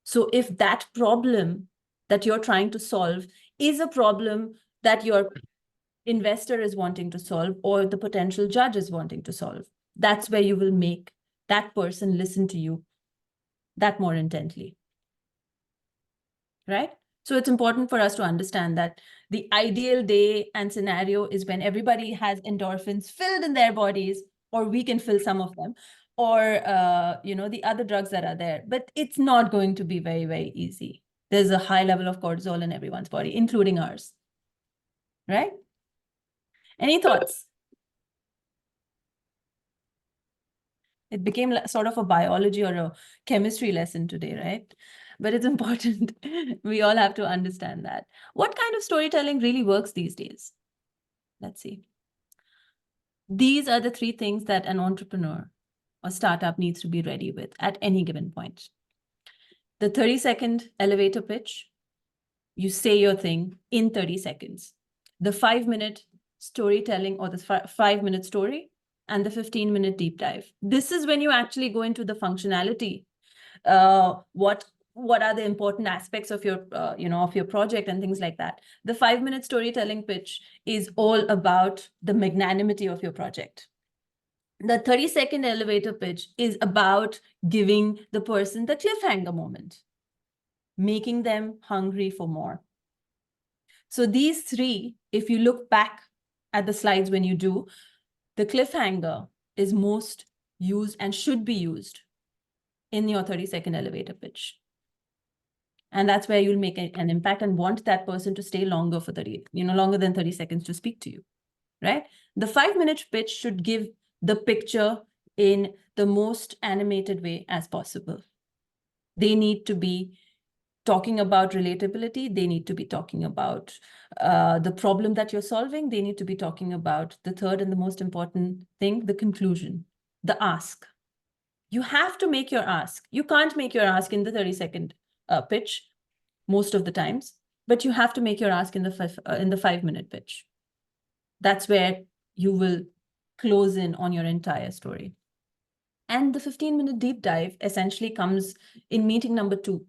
So if that problem that you're trying to solve is a problem that your investor is wanting to solve or the potential judge is wanting to solve, that's where you will make that person listen to you that more intently. Right? So it's important for us to understand that the ideal day and scenario is when everybody has endorphins filled in their bodies, or we can fill some of them, or the other drugs that are there. But it's not going to be very, very easy. There's a high level of cortisol in everyone's body, including ours. Right? Any thoughts? It became sort of a biology or a chemistry lesson today, right? But it's important. We all have to understand that. What kind of storytelling really works these days? Let's see. These are the 3 things that an entrepreneur or startup needs to be ready with at any given point. The 30-second elevator pitch, you say your thing in 30 seconds. The 5-minute storytelling or the 5-minute story, and the 15-minute deep dive. This is when you actually go into the functionality. What are the important aspects of your, of your project and things like that. The 5-minute storytelling pitch is all about the magnanimity of your project. The 30-second elevator pitch is about giving the person the cliffhanger moment, making them hungry for more. So these 3, if you look back at the slides when you do, the cliffhanger is most used and should be used in your 30-second elevator pitch. And that's where you'll make an impact and want that person to stay longer for longer than 30 seconds to speak to you, right? The 5-minute pitch should give the picture in the most animated way as possible. They need to be talking about relatability. They need to be talking about the problem that you're solving. They need to be talking about the third and the most important thing, the conclusion, the ask. You have to make your ask. You can't make your ask in the 30-second pitch most of the times, but you have to make your ask in the 5-minute pitch. That's where you will close in on your entire story. And the 15-minute deep dive essentially comes in meeting number 2.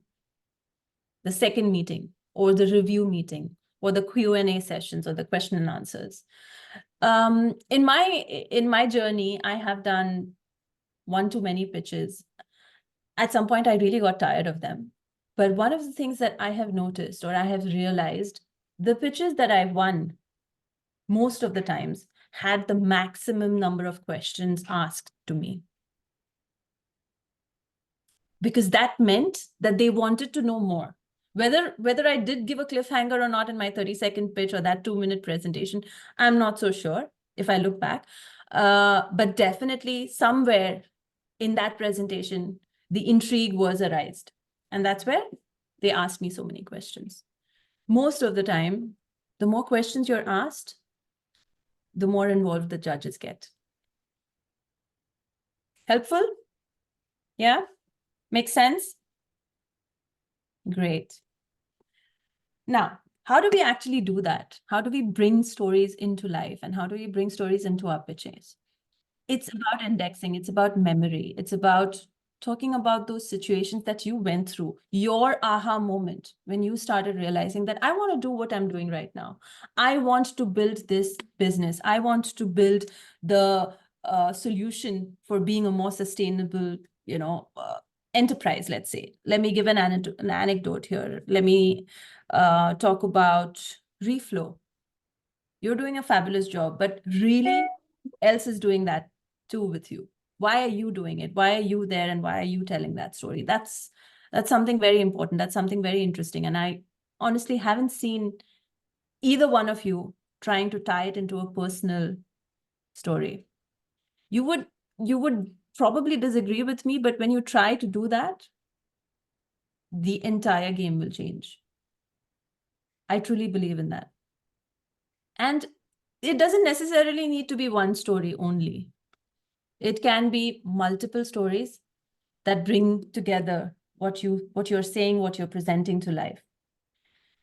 The second meeting or the review meeting or the Q&A sessions or the question and answers. In my journey, I have done one too many pitches. At some point, I really got tired of them. But one of the things that I have noticed or I have realized, the pitches that I won most of the times had the maximum number of questions asked to me. Because that meant that they wanted to know more. Whether I did give a cliffhanger or not in my 30-second pitch or that 2-minute presentation, I'm not so sure if I look back. But definitely somewhere in that presentation, the intrigue was arised. And that's where they asked me so many questions. Most of the time, the more questions you're asked, the more involved the judges get. Helpful? Yeah? Makes sense? Great. Now, how do we actually do that? How do we bring stories into life? And how do we bring stories into our pitches? It's about indexing. It's about memory. It's about talking about those situations that you went through, your aha moment when you started realizing that I want to do what I'm doing right now. I want to build this business. I want to build the solution for being a more sustainable, enterprise, let's say. Let me give an anecdote here. Let me talk about reflow. You're doing a fabulous job, but really, who else is doing that too with you? Why are you doing it? Why are you there? And why are you telling that story? That's something very important. That's something very interesting. And I honestly haven't seen either one of you trying to tie it into a personal story. You would probably disagree with me, but when you try to do that, the entire game will change. I truly believe in that. And it doesn't necessarily need to be one story only. It can be multiple stories that bring together what you're saying, what you're presenting to life.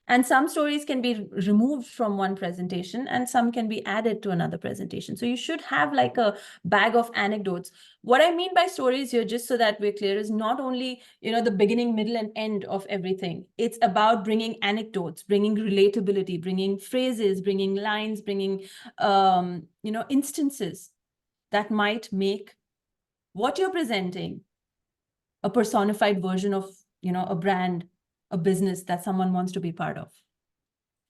And some stories can be removed from one presentation and some can be added to another presentation. So you should have like a bag of anecdotes. What I mean by stories here, just so that we're clear, is not only, the beginning, middle, and end of everything. It's about bringing anecdotes, bringing relatability, bringing phrases, bringing lines, bringing, instances that might make what you're presenting a personified version of, a brand, a business that someone wants to be part of.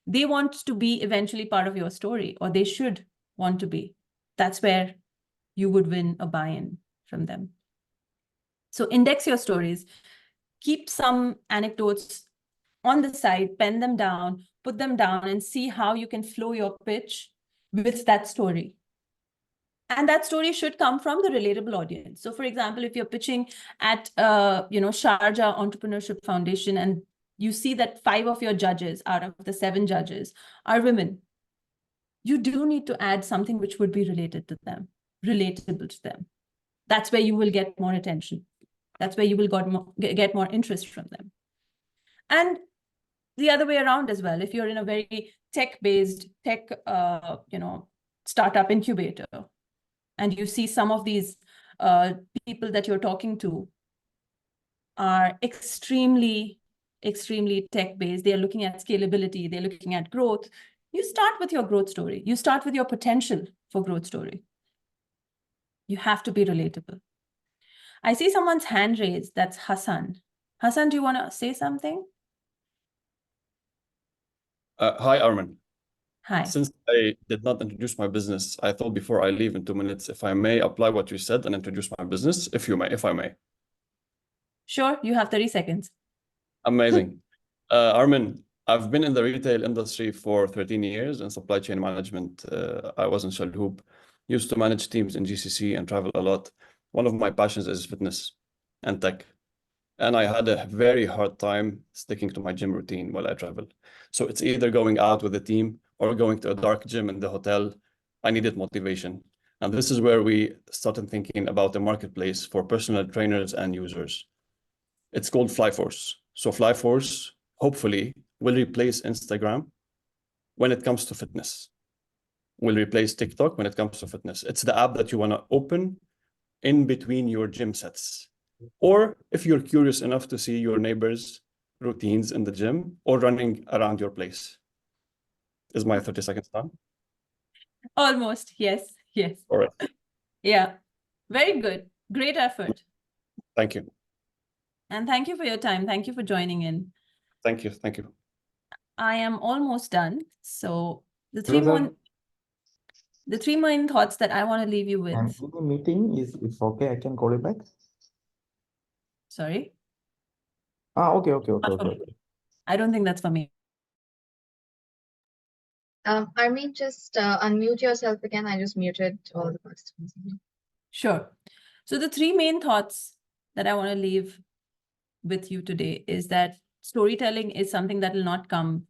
They want to be eventually part of your story, or they should want to be. That's where you would win a buy-in from them. So index your stories, keep some anecdotes on the side, pen them down, put them down, and see how you can flow your pitch with that story. And that story should come from the relatable audience. So for example, if you're pitching at, Sharjah Entrepreneurship Foundation, and you see that 5 of your judges out of the 7 judges are women, you do need to add something which would be relatable to them. That's where you will get more attention. That's where you will get more interest from them. And the other way around as well, if you're in a very tech-based, startup incubator, and you see some of these people that you're talking to are extremely, extremely tech-based. They're looking at scalability. They're looking at growth. You start with your growth story. You start with your potential for growth story. You have to be relatable. I see someone's hand raised. That's Hassan. Hassan, do you want to say something? Hi, Armin. Hi. Since I did not introduce my business, I thought before I leave in 2 minutes, if I may apply what you said and introduce my business, if I may. Sure, you have 30 seconds. Amazing. Armin, I've been in the retail industry for 13 years in supply chain management. I was in Shalhoub, used to manage teams in GCC and travel a lot. One of my passions is fitness and tech. And I had a very hard time sticking to my gym routine while I travel. So it's either going out with the team or going to a dark gym in the hotel. I needed motivation. And this is where we started thinking about a marketplace for personal trainers and users. It's called Flyforce. So Flyforce, hopefully, will replace Instagram when it comes to fitness. Will replace TikTok when it comes to fitness. It's the app that you want to open in between your gym sets. Or if you're curious enough to see your neighbors' routines in the gym or running around your place. Is my 30 seconds done? Almost, yes. All right. Yeah, very good. Great effort. Thank you. And thank you for your time. Thank you for joining in. Thank you. I am almost done. So the Hello, three main thoughts that I want to leave you I'm with. in the meeting. If okay, I can call you back. Sorry? Okay. I don't think that's for me. Armin, just unmute yourself again. I just muted all the questions. Sure. So the three main thoughts that I want to leave with you today is that storytelling is something that will not come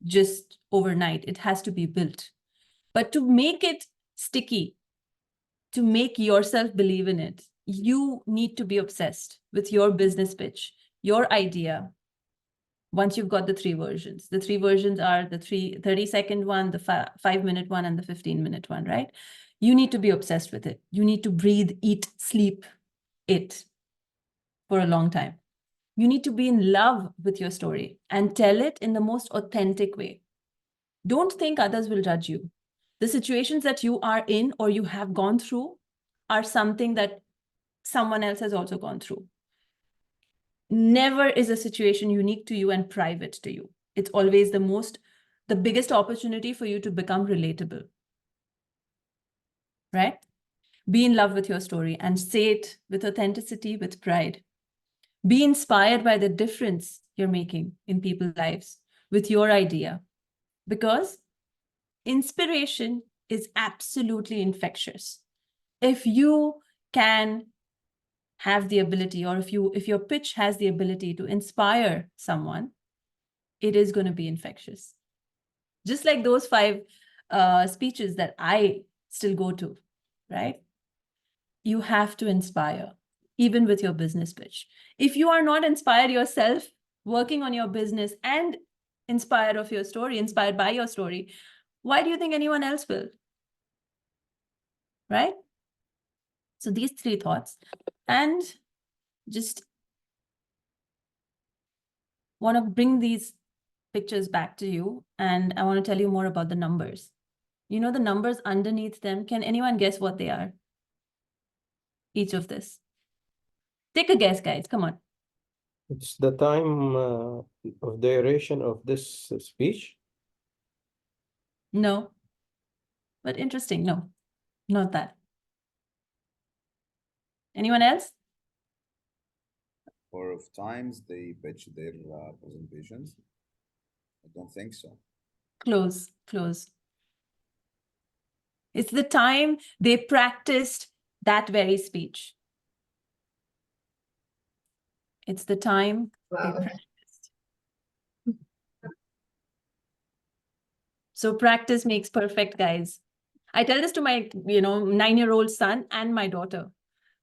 just overnight. It has to be built. But to make it sticky, to make yourself believe in it, you need to be obsessed with your business pitch, your idea. Once you've got the three versions are the 30-second one, the 5-minute one, and the 15-minute one, right? You need to be obsessed with it. You need to breathe, eat, sleep it for a long time. You need to be in love with your story and tell it in the most authentic way. Don't think others will judge you. The situations that you are in or you have gone through are something that someone else has also gone through. Never is a situation unique to you and private to you. It's always the biggest opportunity for you to become relatable, right? Be in love with your story and say it with authenticity, with pride. Be inspired by the difference you're making in people's lives with your idea, because inspiration is absolutely infectious. If you can have the ability, or if your pitch has the ability to inspire someone, it is going to be infectious. Just like those 5 speeches that I still go to, right? You have to inspire, even with your business pitch. If you are not inspired yourself, working on your business and inspired by your story, why do you think anyone else will? Right? So these 3 thoughts, and just want to bring these pictures back to you, and I want to tell you more about the numbers. You know the numbers underneath them. Can anyone guess what they are? Each of this. Take a guess, guys. Come on. It's the time of duration of this speech. No. But interesting. No, not that. Anyone else? Or of times they pitch their presentations? I don't think so. Close. It's the time they practiced that very speech. It's the time they practiced. So practice makes perfect, guys. I tell this to my, 9-year-old son and my daughter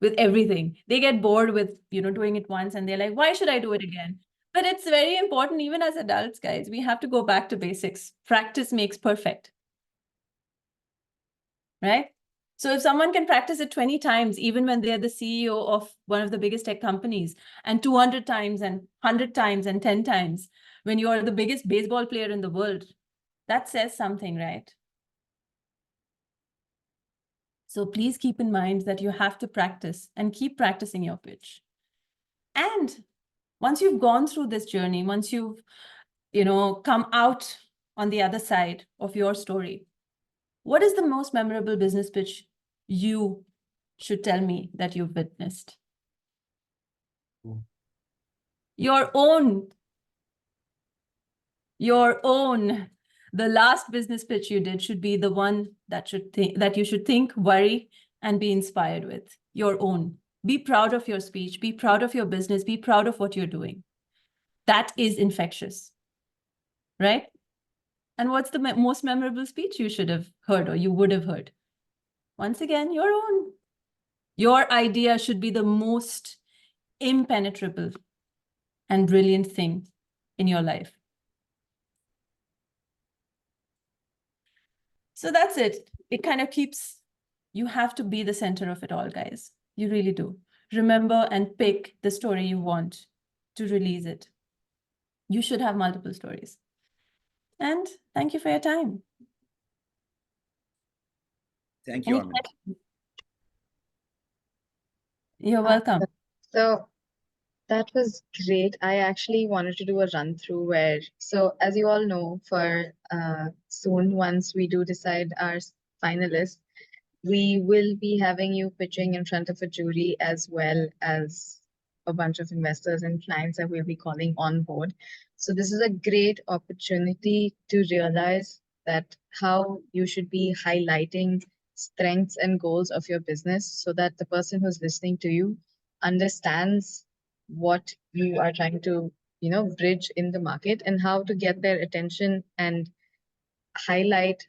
with everything. They get bored with, doing it once and they're like, why should I do it again? But it's very important, even as adults, guys, we have to go back to basics. Practice makes perfect. Right? So if someone can practice it 20 times, even when they're the CEO of one of the biggest tech companies, and 200 times and 100 times and 10 times, when you are the biggest baseball player in the world, that says something, right? So please keep in mind that you have to practice and keep practicing your pitch. And once you've gone through this journey, once you've, come out on the other side of your story, what is the most memorable business pitch you should tell me that you've witnessed? Your own. The last business pitch you did should be the one that you should think, worry, and be inspired with. Your own. Be proud of your speech. Be proud of your business. Be proud of what you're doing. That is infectious, right? And what's the most memorable speech you should have heard or you would have heard? Once again, your own. Your idea should be the most impenetrable and brilliant thing in your life. So that's it. It kind of keeps, you have to be the center of it all, guys. You really do. Remember and pick the story you want to release it. You should have multiple stories. And thank you for your time. Thank you, Armin. You're welcome. So that was great. I actually wanted to do a run through where, so as you all know, for soon, once we do decide our finalists, we will be having you pitching in front of a jury as well as a bunch of investors and clients that we'll be calling on board. So this is a great opportunity to realize that how you should be highlighting strengths and goals of your business so that the person who's listening to you understands what you are trying to, bridge in the market and how to get their attention and highlight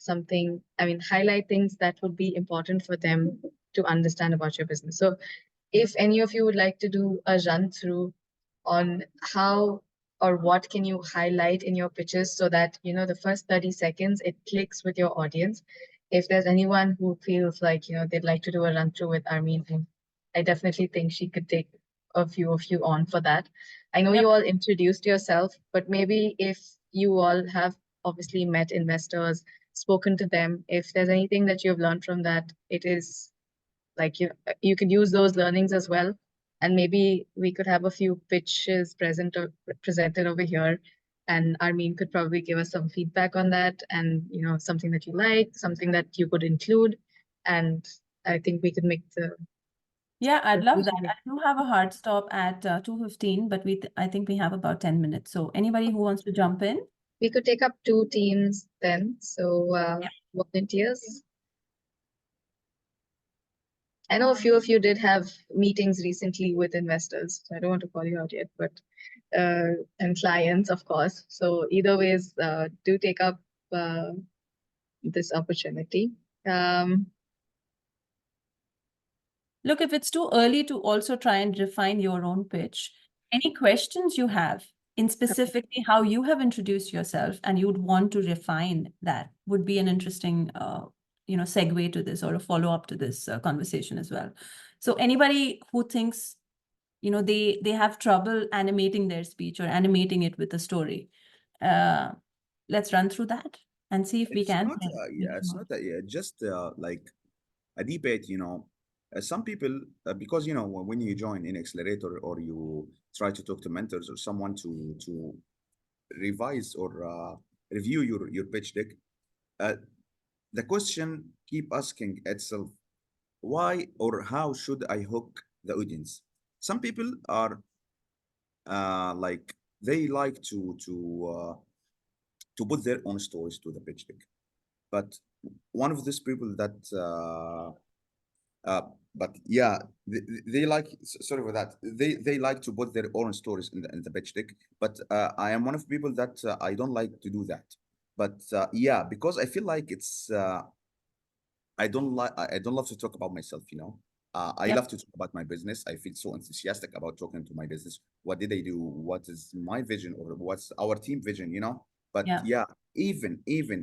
things that would be important for them to understand about your business. So if any of you would like to do a run through on how or what can you highlight in your pitches so that, the first 30 seconds, it clicks with your audience. If there's anyone who feels like, they'd like to do a run through with Armin, I definitely think she could take a few of you on for that. I know you all introduced yourself, but maybe if you all have obviously met investors, spoken to them, if there's anything that you've learned from that, it is like you could use those learnings as well. And maybe we could have a few pitches presented over here. And Armin could probably give us some feedback on that and, something that you like, something that you could include. And I think we could make Yeah, I'd love that. I do have a hard stop at 2:15, but I think we have about 10 minutes. So anybody who wants to jump in? We could take up 2 teams then. So volunteers. I know a few of you did have meetings recently with investors, so I don't want to call you out yet, but and clients, of course. So either ways, do take up this opportunity. Look, if it's too early to also try and refine your own pitch, any questions you have in specifically how you have introduced yourself and you'd want to refine that would be an interesting segue to this or a follow-up to this conversation as well. So anybody who thinks, they have trouble animating their speech or animating it with a story, let's run through that and see if we can. It's not just like a debate, some people, because, when you join in Accelerator or you try to talk to mentors or someone to revise or review your pitch deck, the question keep asking itself, why or how should I hook the audience? Some people are like they like to put their own stories to the pitch deck, but one of these people that but yeah, they like, sorry for that, they like to put their own stories in the pitch deck, but I am one of the people that I don't like to do that. But yeah, because I feel like it's I don't love to talk about myself, I love to talk about my business. I feel so enthusiastic about talking to my business. What did I do? What is my vision or what's our team vision, But yeah, even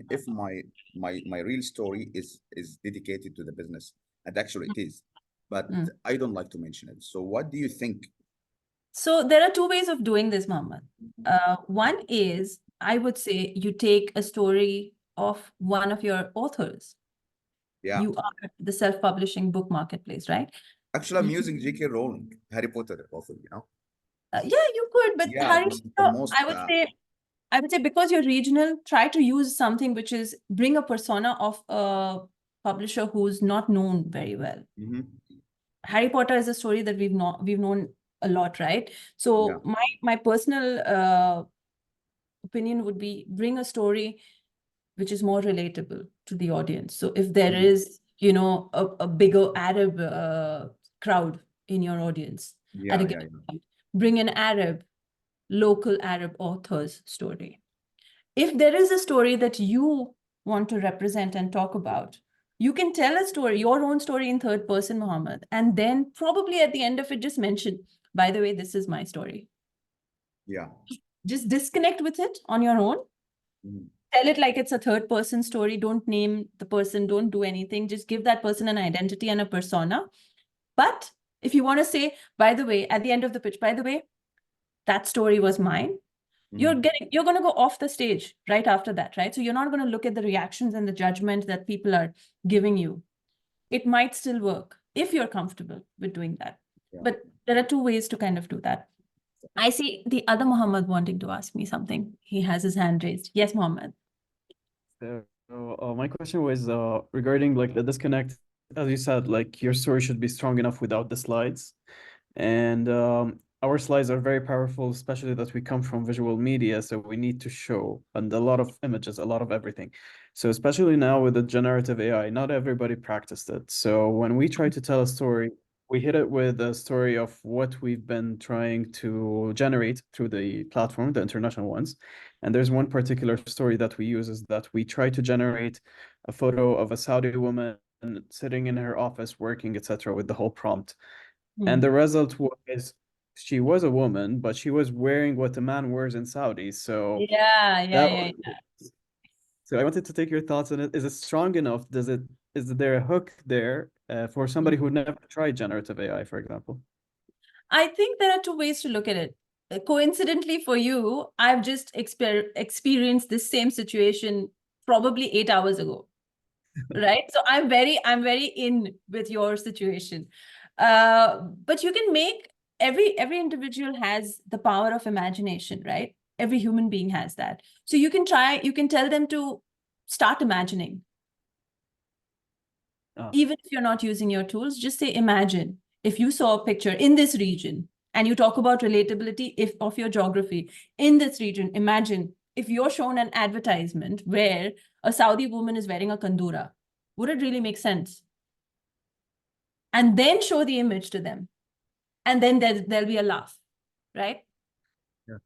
if my real story is dedicated to the business, and actually it is, but I don't like to mention it. So what do you think? So there are 2 ways of doing this, Mohammed. One is, I would say you take a story of one of your authors. Yeah. You are the self-publishing book marketplace, right? Actually, I'm using J.K. Rowling, Harry Potter author, Yeah, you could, but Yeah, Harry, this is the most, I would say because you're regional, try to use something which is bring a persona of a publisher who's not known very well. Harry Potter is a story that we've known a lot, right? So my personal opinion would be bring a story which is more relatable to the audience. So if there is, a bigger Arab crowd in your audience, bring an local Arab author's story. If there is a story that you want to represent and talk about, you can tell a story, your own story in third person, Mohammed, and then probably at the end of it, just mention, by the way, this is my story. Yeah. Just disconnect with it on your own. Tell it like it's a third person story. Don't name the person. Don't do anything. Just give that person an identity and a persona. But if you want to say, by the way, at the end of the pitch, by the way, that story was mine. You're going to go off the stage right after that, right? So you're not going to look at the reactions and the judgment that people are giving you. It might still work if you're comfortable with doing that. But there are 2 ways to kind of do that. I see the other Mohammed wanting to ask me something. He has his hand raised. Yes, Mohammed. So my question was regarding like the disconnect. As you said, like your story should be strong enough without the slides. And our slides are very powerful, especially that we come from visual media, so we need to show and a lot of images, a lot of everything. So especially now with the generative AI, not everybody practiced it. So when we try to tell a story, we hit it with a story of what we've been trying to generate through the platform, the international ones. And there's one particular story that we use is that we try to generate a photo of a Saudi woman sitting in her office working, etc., with the whole prompt. And the result was she was a woman, but she was wearing what a man wears in Saudi. So Yeah, yeah, that yeah, was, so I wanted to take your thoughts on it. Is it strong enough? Is there a hook there for somebody who never tried generative AI, for example? I think there are two ways to look at it. Coincidentally for you, I've just experienced this same situation probably 8 hours ago, right? So I'm very in with your situation. But you can make every individual has the power of imagination, right? Every human being has that. So you can tell them to start imagining. Even if you're not using your tools, just say, imagine if you saw a picture in this region and you talk about relatability of your geography in this region. Imagine if you're shown an advertisement where a Saudi woman is wearing a kandura, would it really make sense? And then show the image to them. And then there'll be a laugh, right? Yeah.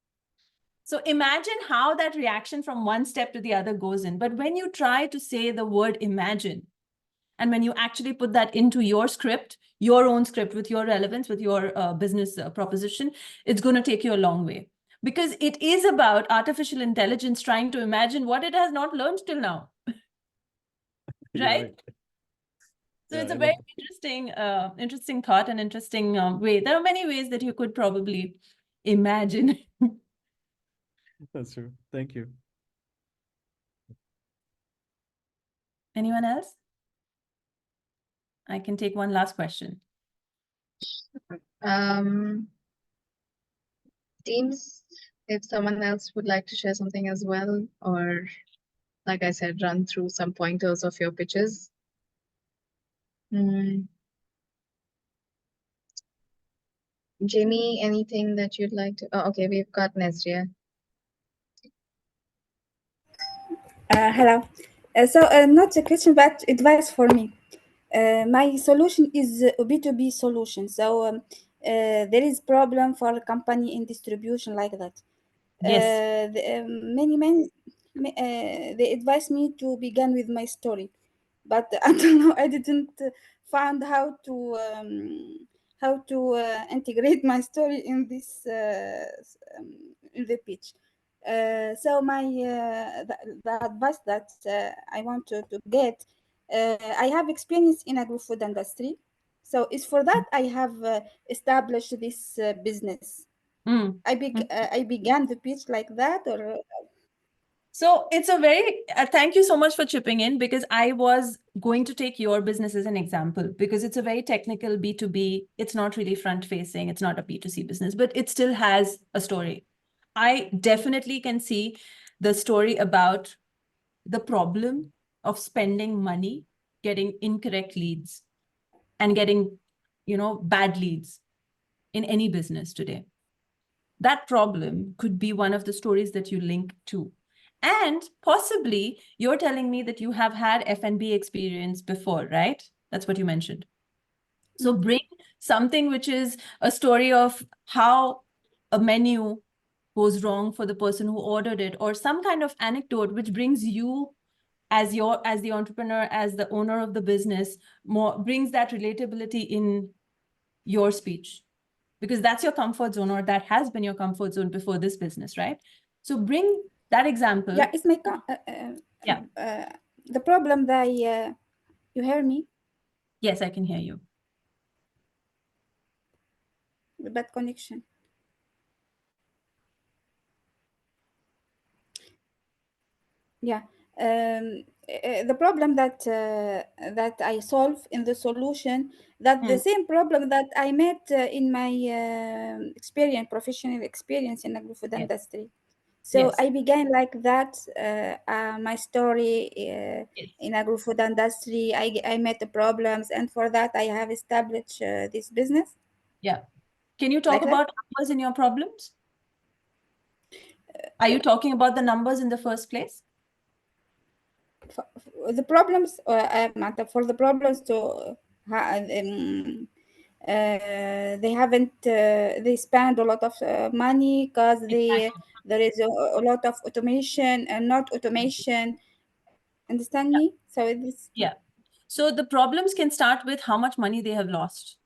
So imagine how that reaction from one step to the other goes in. But when you try to say the word imagine, and when you actually put that into your script, your own script with your relevance, with your business proposition, it's going to take you a long way. Because it is about artificial intelligence trying to imagine what it has not learned till now. Right? So Yeah, it's a I very love interesting thought and interesting way. There are many ways that you could probably imagine. That's true. Thank you. Anyone else? I can take one last question. Teams, if someone else would like to share something as well, or like I said, run through some pointers of your pitches. Jamie, anything that you'd like to? Oh, okay, we've got Nazria. Hello. Not a question, but advice for me. My solution is a B2B solution. So there is problem for a company in distribution like that. Yes. Many they advised me to begin with my story, but until now I didn't find how to integrate my story in this in the pitch. So the advice that I want to get, I have experience in agri-food industry, so it's for that I have established this business. I began the pitch like that, or so it's a very thank you so much for chipping in, because I was going to take your business as an example, because it's a very technical B2B. It's not really front facing. It's not a B2C business, but it still has a story. I definitely can see the story about the problem of spending money, getting incorrect leads, and getting, bad leads in any business today. That problem could be one of the stories that you link to. And possibly you're telling me that you have had F&B experience before, right? That's what you mentioned. So bring something which is a story of how a menu goes wrong for the person who ordered it, or some kind of anecdote which brings you as the entrepreneur, as the owner of the business, brings that relatability in your speech, because that's your comfort zone, or that has been your comfort zone before this business, right? So bring that example. yeah, it's my the problem that you hear me? Yes, I can hear you. The bad connection. Yeah. The problem that I solve in the solution, that the same problem that I met in my professional experience in agri-food industry. So I began like that. My story in agri-food industry, I met the problems, and for that I have established this business. Yeah. Can you talk Like that? about numbers in your problems? Are you talking about the numbers in the first place? The problems for the problems to they haven't they spend a lot of money because there is a lot of automation and not automation. Understand me? So this Yeah. So the problems can start with how much money they have lost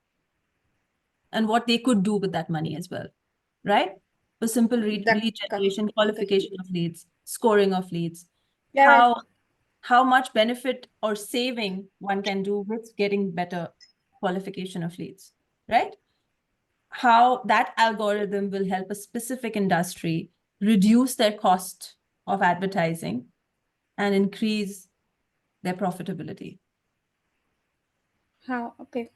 and what they could do with that money as well, right? For simple lead generation, qualification of leads, scoring of leads, Yeah. how much benefit or saving one can do with getting better qualification of leads, right? How that algorithm will help a specific industry reduce their cost of advertising and increase their profitability. How? Okay.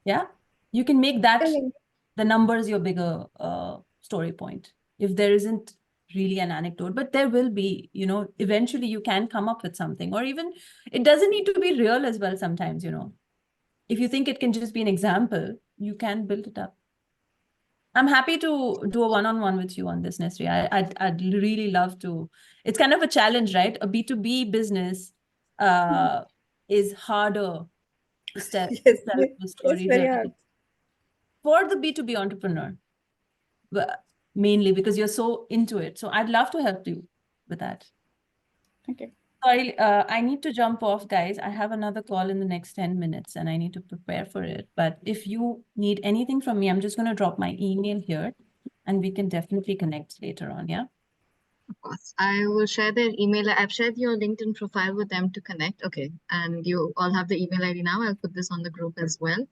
Yeah, you can make that the numbers your bigger story point. If there isn't really an anecdote, but there will be, you know, eventually you can come up with something, or even it doesn't need to be real as well sometimes, you know. If you think it can just be an example, you can build it up. I'm happy to do a one-on-one with you on this, Nesri. I'd really love to. It's kind of a challenge, right? A B2B business is harder to tell the story very really hard. for the B2B entrepreneur, but mainly because you're so into it. So I'd love to help you with that. Okay. Sorry, I need to jump off, guys. I have another call in the next 10 minutes and I need to prepare for it. But if you need anything from me, I'm just going to drop my email here and we can definitely connect later on, yeah? Of course. I will share their email. I've shared your LinkedIn profile with them to connect. Okay. And you all have the email ID now. I'll put this on the group as well.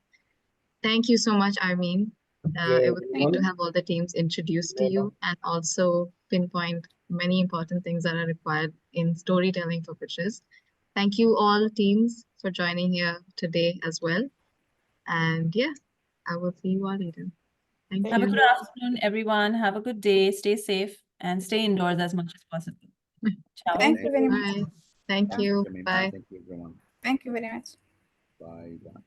Thank you so much, Armin. It was great to have all the teams introduced to you and also pinpoint many important things that are required in storytelling for pitches. Thank you all teams for joining here today as well. And yeah, I will see you all later. Thank Have a you. good afternoon, everyone. Have a good day. Stay safe and stay indoors as much as possible. Ciao. Thank you very much. Bye. Thank you. Bye. Thank you, everyone. Thank you very much. Bye. Bye.